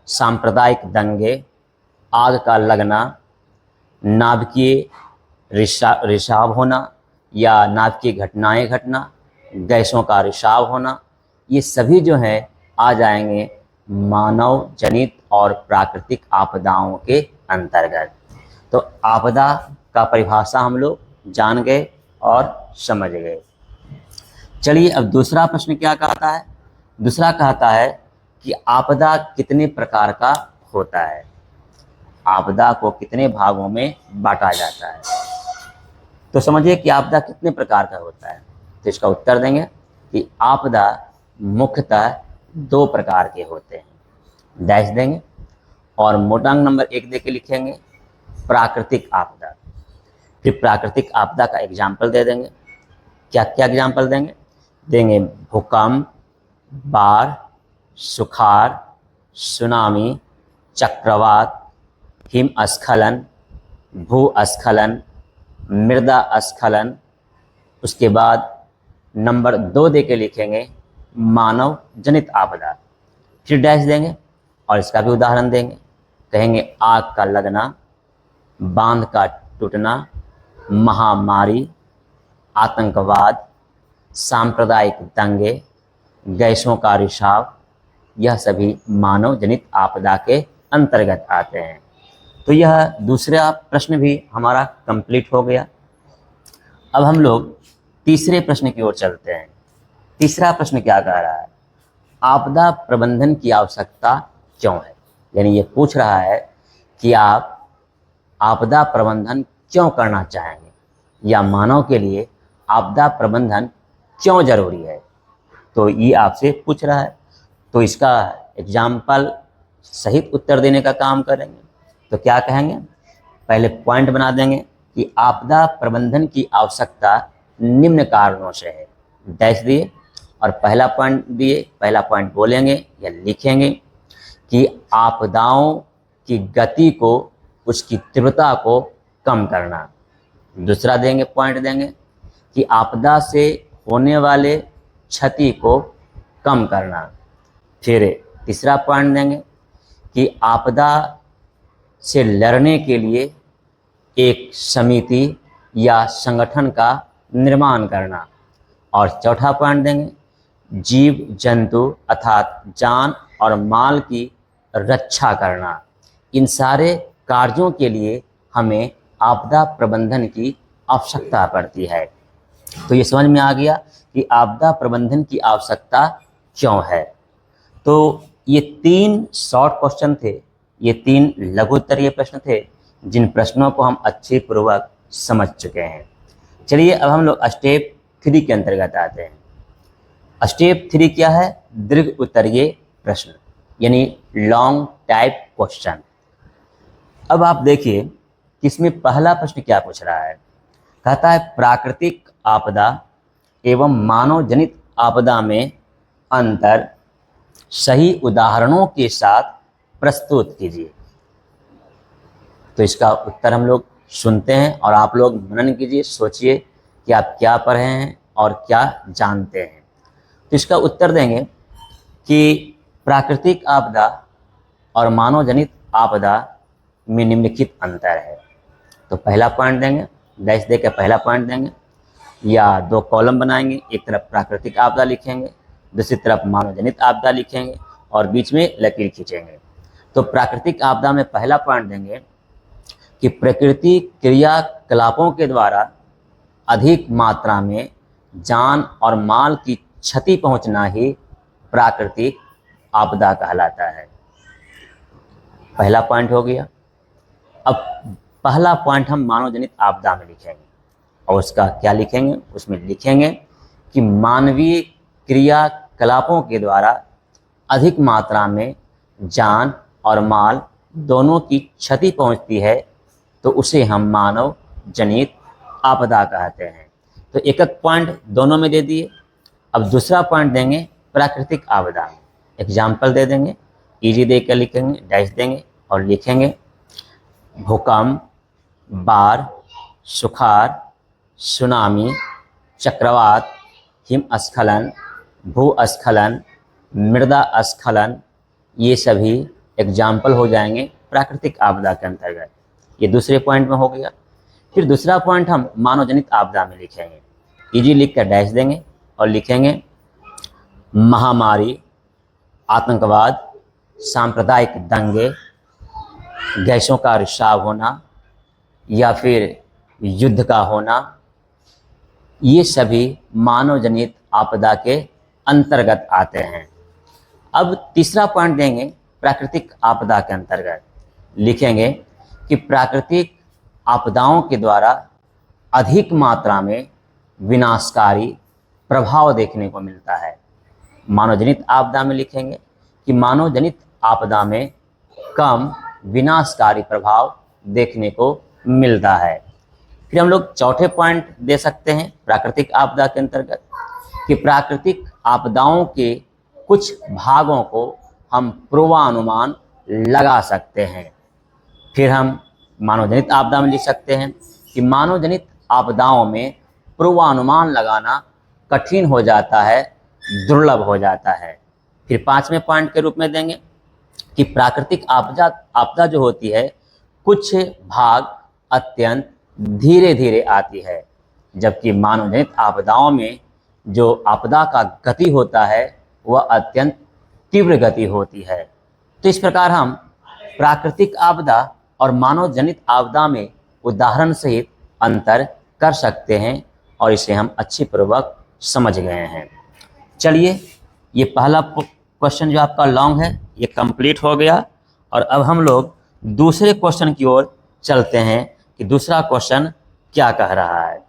सांप्रदायिक दंगे, आग का लगना, नाभिकीय रिसाव होना या नाभिकीय घटनाएं घटना, गैसों का रिसाव होना, ये सभी जो है आ जाएंगे मानव जनित और प्राकृतिक आपदाओं के अंतर्गत। तो आपदा का परिभाषा हम लोग जान गए और समझ गए। चलिए अब दूसरा प्रश्न क्या कहता है। दूसरा कहता है कि आपदा कितने प्रकार का होता है, आपदा को कितने भागों में बांटा जाता है। तो समझिए कि आपदा कितने प्रकार का होता है। तो इसका उत्तर देंगे कि आपदा मुख्यतः 2 प्रकार के होते हैं, डैश देंगे और मोटा अंक नंबर 1 देके लिखेंगे प्राकृतिक आपदा। फिर प्राकृतिक आपदा का एग्जाम्पल दे देंगे। क्या क्या एग्जाम्पल देंगे, देंगे भूकंप, बाढ़, सुखाड़, सुनामी, चक्रवात, हिमस्खलन, भूस्खलन, मृदा स्खलन। उसके बाद नंबर 2 देके लिखेंगे मानव जनित आपदा। फिर डैश देंगे और इसका भी उदाहरण देंगे, कहेंगे आग का लगना, बांध का टूटना, महामारी, आतंकवाद, सांप्रदायिक दंगे, गैसों का रिसाव, यह सभी मानव जनित आपदा के अंतर्गत आते हैं। तो यह दूसरा प्रश्न भी हमारा कंप्लीट हो गया। अब हम लोग तीसरे प्रश्न की ओर चलते हैं। तीसरा प्रश्न क्या कह रहा है, आपदा प्रबंधन की आवश्यकता क्यों है। यानी ये पूछ रहा है कि आप आपदा प्रबंधन क्यों करना चाहेंगे, या मानव के लिए आपदा प्रबंधन क्यों जरूरी है। तो ये आपसे पूछ रहा है, तो इसका एग्जाम्पल सहित उत्तर देने का काम करेंगे। तो क्या कहेंगे, पहले पॉइंट बना देंगे कि आपदा प्रबंधन की आवश्यकता निम्न कारणों से है, डैश दिए और पहला पॉइंट दिए। पहला पॉइंट बोलेंगे या लिखेंगे कि आपदाओं की गति को, उसकी तीव्रता को कम करना। दूसरा देंगे पॉइंट देंगे कि आपदा से होने वाले क्षति को कम करना। फिर तीसरा पॉइंट देंगे कि आपदा से लड़ने के लिए एक समिति या संगठन का निर्माण करना। और चौथा पॉइंट देंगे जीव जंतु अर्थात जान और माल की रक्षा करना। इन सारे कार्यों के लिए हमें आपदा प्रबंधन की आवश्यकता पड़ती है। तो ये समझ में आ गया कि आपदा प्रबंधन की आवश्यकता क्यों है। तो ये 3 शॉर्ट क्वेश्चन थे, ये 3 लघु उत्तरीय प्रश्न थे, जिन प्रश्नों को हम अच्छे पूर्वक समझ चुके हैं। चलिए अब हम लोग स्टेप 3 के अंतर्गत आते हैं। स्टेप 3 क्या है? दीर्घ उत्तरीय प्रश्न, यानी लॉन्ग टाइप क्वेश्चन। अब आप देखिए कि इसमें पहला प्रश्न क्या पूछ रहा है। कहता है प्राकृतिक आपदा एवं मानव जनित आपदा में अंतर सही उदाहरणों के साथ प्रस्तुत कीजिए। तो इसका उत्तर हम लोग सुनते हैं और आप लोग मनन कीजिए, सोचिए कि आप क्या पढ़े हैं और क्या जानते हैं। तो इसका उत्तर देंगे कि प्राकृतिक आपदा और मानव जनित आपदा में निम्नलिखित अंतर है। तो पहला पॉइंट देंगे, डैश दे के पहला पॉइंट देंगे, या 2 कॉलम बनाएंगे, एक तरफ प्राकृतिक आपदा लिखेंगे, दूसरी तरफ मानव जनित आपदा लिखेंगे और बीच में लकीर खींचेंगे। तो प्राकृतिक आपदा में पहला पॉइंट देंगे कि प्रकृति क्रियाकलापों के द्वारा अधिक मात्रा में जान और माल की क्षति पहुंचना ही प्राकृतिक आपदा कहलाता है। पहला पॉइंट हो गया। अब पहला पॉइंट हम मानव जनित आपदा में लिखेंगे और उसका क्या लिखेंगे? उसमें लिखेंगे कि मानवीय क्रियाकलापों के द्वारा अधिक मात्रा में जान और माल दोनों की क्षति पहुंचती है, तो उसे हम मानव जनित आपदा कहते हैं। तो एक एक पॉइंट दोनों में दे दिए। अब दूसरा पॉइंट देंगे प्राकृतिक आपदा में, एग्जाम्पल दे देंगे, इजी देकर लिखेंगे, डैश देंगे और लिखेंगे भूकंप, बाढ़, सुखाड़, सुनामी, चक्रवात, हिमस्खलन, भूस्खलन, मृदा स्खलन, ये सभी एग्जाम्पल हो जाएंगे प्राकृतिक आपदा के अंतर्गत। ये दूसरे पॉइंट में हो गया। फिर दूसरा पॉइंट हम मानव जनित आपदा में लिखेंगे, इजी लिख कर डैश देंगे और लिखेंगे महामारी, आतंकवाद, सांप्रदायिक दंगे, गैसों का रिसाव होना या फिर युद्ध का होना, ये सभी मानव जनित आपदा के अंतर्गत आते हैं। अब तीसरा पॉइंट देंगे प्राकृतिक आपदा के अंतर्गत, लिखेंगे कि प्राकृतिक आपदाओं के द्वारा अधिक मात्रा में विनाशकारी प्रभाव देखने को मिलता है। मानव जनित आपदा में लिखेंगे कि मानव जनित आपदा में कम विनाशकारी प्रभाव देखने को मिलता है। फिर हम लोग चौथे पॉइंट दे सकते हैं प्राकृतिक आपदा के अंतर्गत कि प्राकृतिक आपदाओं के कुछ भागों को हम पूर्वानुमान लगा सकते हैं। फिर हम मानव जनित आपदा में लिख सकते हैं कि मानव जनित आपदाओं में पूर्वानुमान लगाना कठिन हो जाता है, दुर्लभ हो जाता है। फिर 5वें पॉइंट के रूप में देंगे कि प्राकृतिक आपदा जो होती है, कुछ भाग अत्यंत धीरे धीरे आती है, जबकि मानव जनित आपदाओं में जो आपदा का गति होता है वह अत्यंत तीव्र गति होती है। तो इस प्रकार हम प्राकृतिक आपदा और मानव जनित आपदा में उदाहरण सहित अंतर कर सकते हैं और इसे हम अच्छी पूर्वक समझ गए हैं। चलिए, ये पहला क्वेश्चन जो आपका लॉन्ग है ये कंप्लीट हो गया और अब हम लोग दूसरे क्वेश्चन की ओर चलते हैं कि दूसरा क्वेश्चन क्या कह रहा है।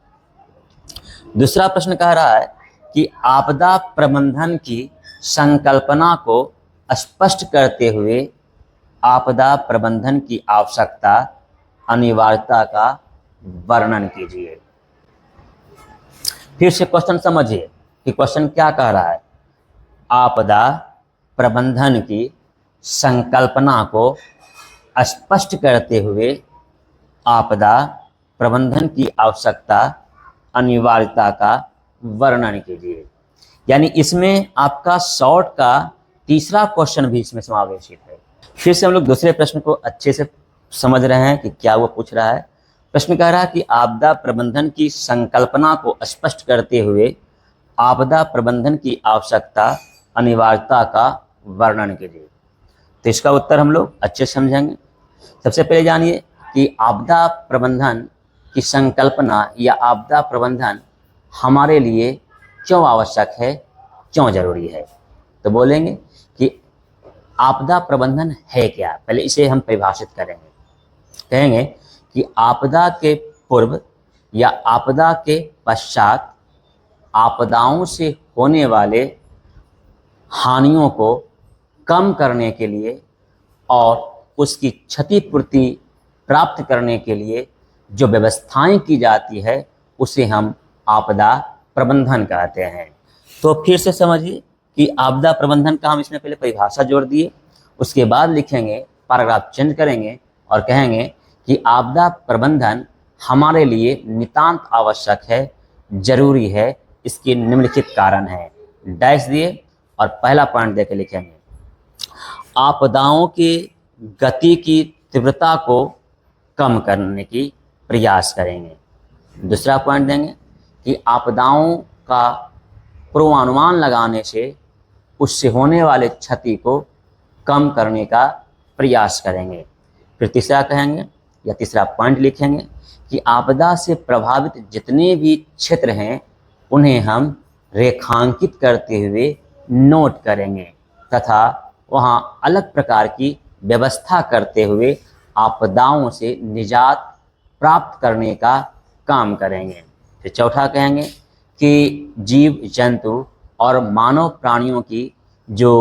दूसरा प्रश्न कह रहा है कि आपदा प्रबंधन की संकल्पना को स्पष्ट करते हुए आपदा प्रबंधन की आवश्यकता, अनिवार्यता का वर्णन कीजिए। फिर से क्वेश्चन समझिए कि क्वेश्चन क्या कह रहा है। आपदा प्रबंधन की संकल्पना को स्पष्ट करते हुए आपदा प्रबंधन की आवश्यकता, अनिवार्यता का वर्णन कीजिए। यानी इसमें आपका शॉर्ट का तीसरा क्वेश्चन भी इसमें समावेशित है। फिर से हम लोग दूसरे प्रश्न को अच्छे से समझ रहे हैं कि क्या वो पूछ रहा है। प्रश्न कह रहा है कि आपदा प्रबंधन की संकल्पना को स्पष्ट करते हुए आपदा प्रबंधन की आवश्यकता, अनिवार्यता का वर्णन कीजिए। तो इसका उत्तर हम लोग अच्छे समझेंगे सबसे पहले जानिए कि आपदा प्रबंधन की संकल्पना या आपदा प्रबंधन हमारे लिए क्यों आवश्यक है, क्यों जरूरी है। तो बोलेंगे कि आपदा प्रबंधन है क्या, पहले इसे हम परिभाषित करेंगे। कहेंगे कि आपदा के पूर्व या आपदा के पश्चात आपदाओं से होने वाले हानियों को कम करने के लिए और उसकी क्षतिपूर्ति प्राप्त करने के लिए जो व्यवस्थाएं की जाती है उसे हम आपदा प्रबंधन कहते हैं। तो फिर से समझिए कि आपदा प्रबंधन का हम इसमें पहले परिभाषा जोड़ दिए, उसके बाद लिखेंगे, पैराग्राफ चेंज करेंगे और कहेंगे कि आपदा प्रबंधन हमारे लिए नितांत आवश्यक है, जरूरी है, इसके निम्नलिखित कारण हैं, डैश दिए और पहला पॉइंट देके लिखेंगे आपदाओं की गति की तीव्रता को कम करने की प्रयास करेंगे। दूसरा पॉइंट देंगे कि आपदाओं का पूर्वानुमान लगाने से उससे होने वाले क्षति को कम करने का प्रयास करेंगे। फिर तीसरा कहेंगे या तीसरा पॉइंट लिखेंगे कि आपदा से प्रभावित जितने भी क्षेत्र हैं उन्हें हम रेखांकित करते हुए नोट करेंगे तथा वहाँ अलग प्रकार की व्यवस्था करते हुए आपदाओं से निजात प्राप्त करने का काम करेंगे। फिर चौथा कहेंगे कि जीव जंतु और मानव प्राणियों की जो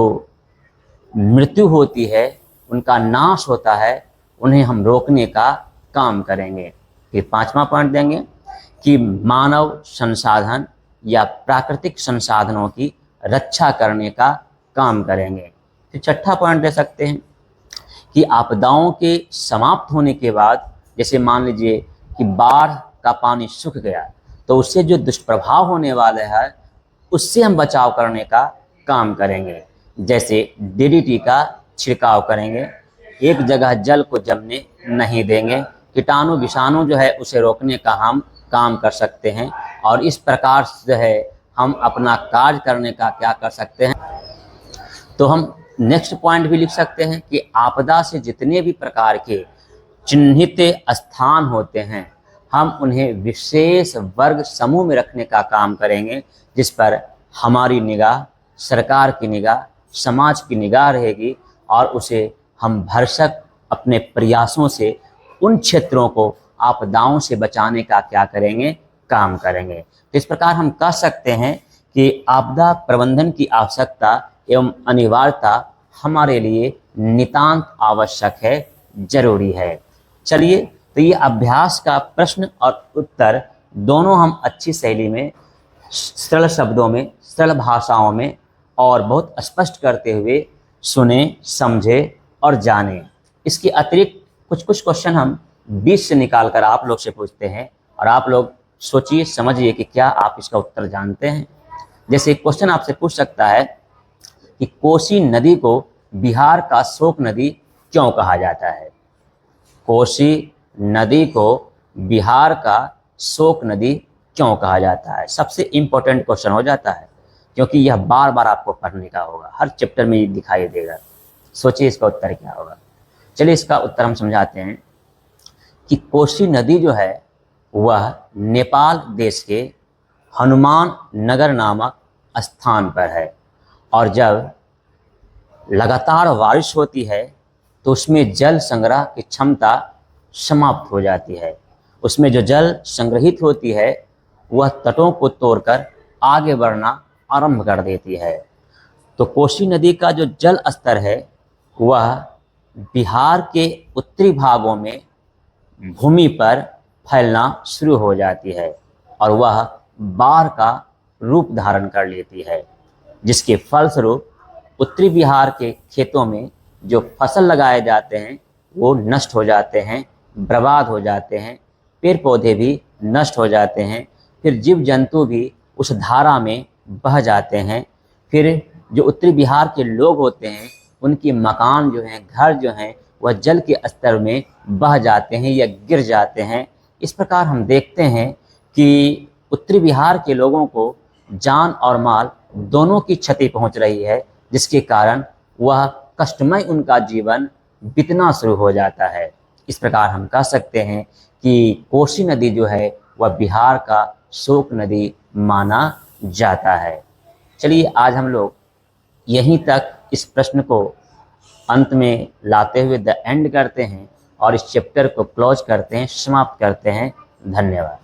मृत्यु होती है, उनका नाश होता है, उन्हें हम रोकने का काम करेंगे। फिर पांचवा पॉइंट देंगे कि मानव संसाधन या प्राकृतिक संसाधनों की रक्षा करने का काम करेंगे। फिर छठा पॉइंट दे सकते हैं कि आपदाओं के समाप्त होने के बाद, जैसे मान लीजिए कि बाढ़ का पानी सूख गया, तो उससे जो दुष्प्रभाव होने वाले हैं उससे हम बचाव करने का काम करेंगे। जैसे डीडीटी का छिड़काव करेंगे, एक जगह जल को जमने नहीं देंगे, कीटाणु विषाणु जो है उसे रोकने का हम काम कर सकते हैं और इस प्रकार से जो है हम अपना कार्य करने का क्या कर सकते हैं। तो हम नेक्स्ट पॉइंट भी लिख सकते हैं कि आपदा से जितने भी प्रकार के चिन्हित स्थान होते हैं हम उन्हें विशेष वर्ग समूह में रखने का काम करेंगे, जिस पर हमारी निगाह, सरकार की निगाह, समाज की निगाह रहेगी और उसे हम भरसक अपने प्रयासों से उन क्षेत्रों को आपदाओं से बचाने का क्या करेंगे, काम करेंगे। तो इस प्रकार हम कह सकते हैं कि आपदा प्रबंधन की आवश्यकता एवं अनिवार्यता हमारे लिए नितांत आवश्यक है, जरूरी है। चलिए, तो ये अभ्यास का प्रश्न और उत्तर दोनों हम अच्छी शैली में, सरल शब्दों में, सरल भाषाओं में और बहुत स्पष्ट करते हुए सुने, समझे और जाने। इसके अतिरिक्त कुछ कुछ क्वेश्चन हम बीच से निकाल कर आप लोग से पूछते हैं और आप लोग सोचिए, समझिए कि क्या आप इसका उत्तर जानते हैं। जैसे क्वेश्चन आपसे पूछ सकता है कि कोसी नदी को बिहार का शोक नदी क्यों कहा जाता है। कोसी नदी को बिहार का शोक नदी क्यों कहा जाता है, सबसे इम्पोर्टेंट क्वेश्चन हो जाता है, क्योंकि यह बार बार आपको पढ़ने का होगा, हर चैप्टर में ये दिखाई देगा। सोचिए इसका उत्तर क्या होगा। चलिए इसका उत्तर हम समझाते हैं कि कोसी नदी जो है वह नेपाल देश के हनुमान नगर नामक स्थान पर है और जब लगातार बारिश होती है तो उसमें जल संग्रह की क्षमता समाप्त हो जाती है। उसमें जो जल संग्रहित होती है वह तटों को तोड़कर आगे बढ़ना आरंभ कर देती है। तो कोसी नदी का जो जल स्तर है वह बिहार के उत्तरी भागों में भूमि पर फैलना शुरू हो जाती है और वह बाढ़ का रूप धारण कर लेती है, जिसके फलस्वरूप उत्तरी बिहार के खेतों में जो फसल लगाए जाते हैं वो नष्ट हो जाते हैं, बर्बाद हो जाते हैं, पेड़ पौधे भी नष्ट हो जाते हैं, फिर जीव जंतु भी उस धारा में बह जाते हैं। फिर जो उत्तरी बिहार के लोग होते हैं उनके मकान जो हैं, घर जो हैं, वह जल के स्तर में बह जाते हैं या गिर जाते हैं। इस प्रकार हम देखते हैं कि उत्तरी बिहार के लोगों को जान और माल दोनों की क्षति पहुंच रही है, जिसके कारण वह कष्टमय उनका जीवन बीतना शुरू हो जाता है। इस प्रकार हम कह सकते हैं कि कोसी नदी जो है वह बिहार का शोक नदी माना जाता है। चलिए आज हम लोग यहीं तक इस प्रश्न को अंत में लाते हुए द एंड करते हैं और इस चैप्टर को क्लोज करते हैं, समाप्त करते हैं। धन्यवाद।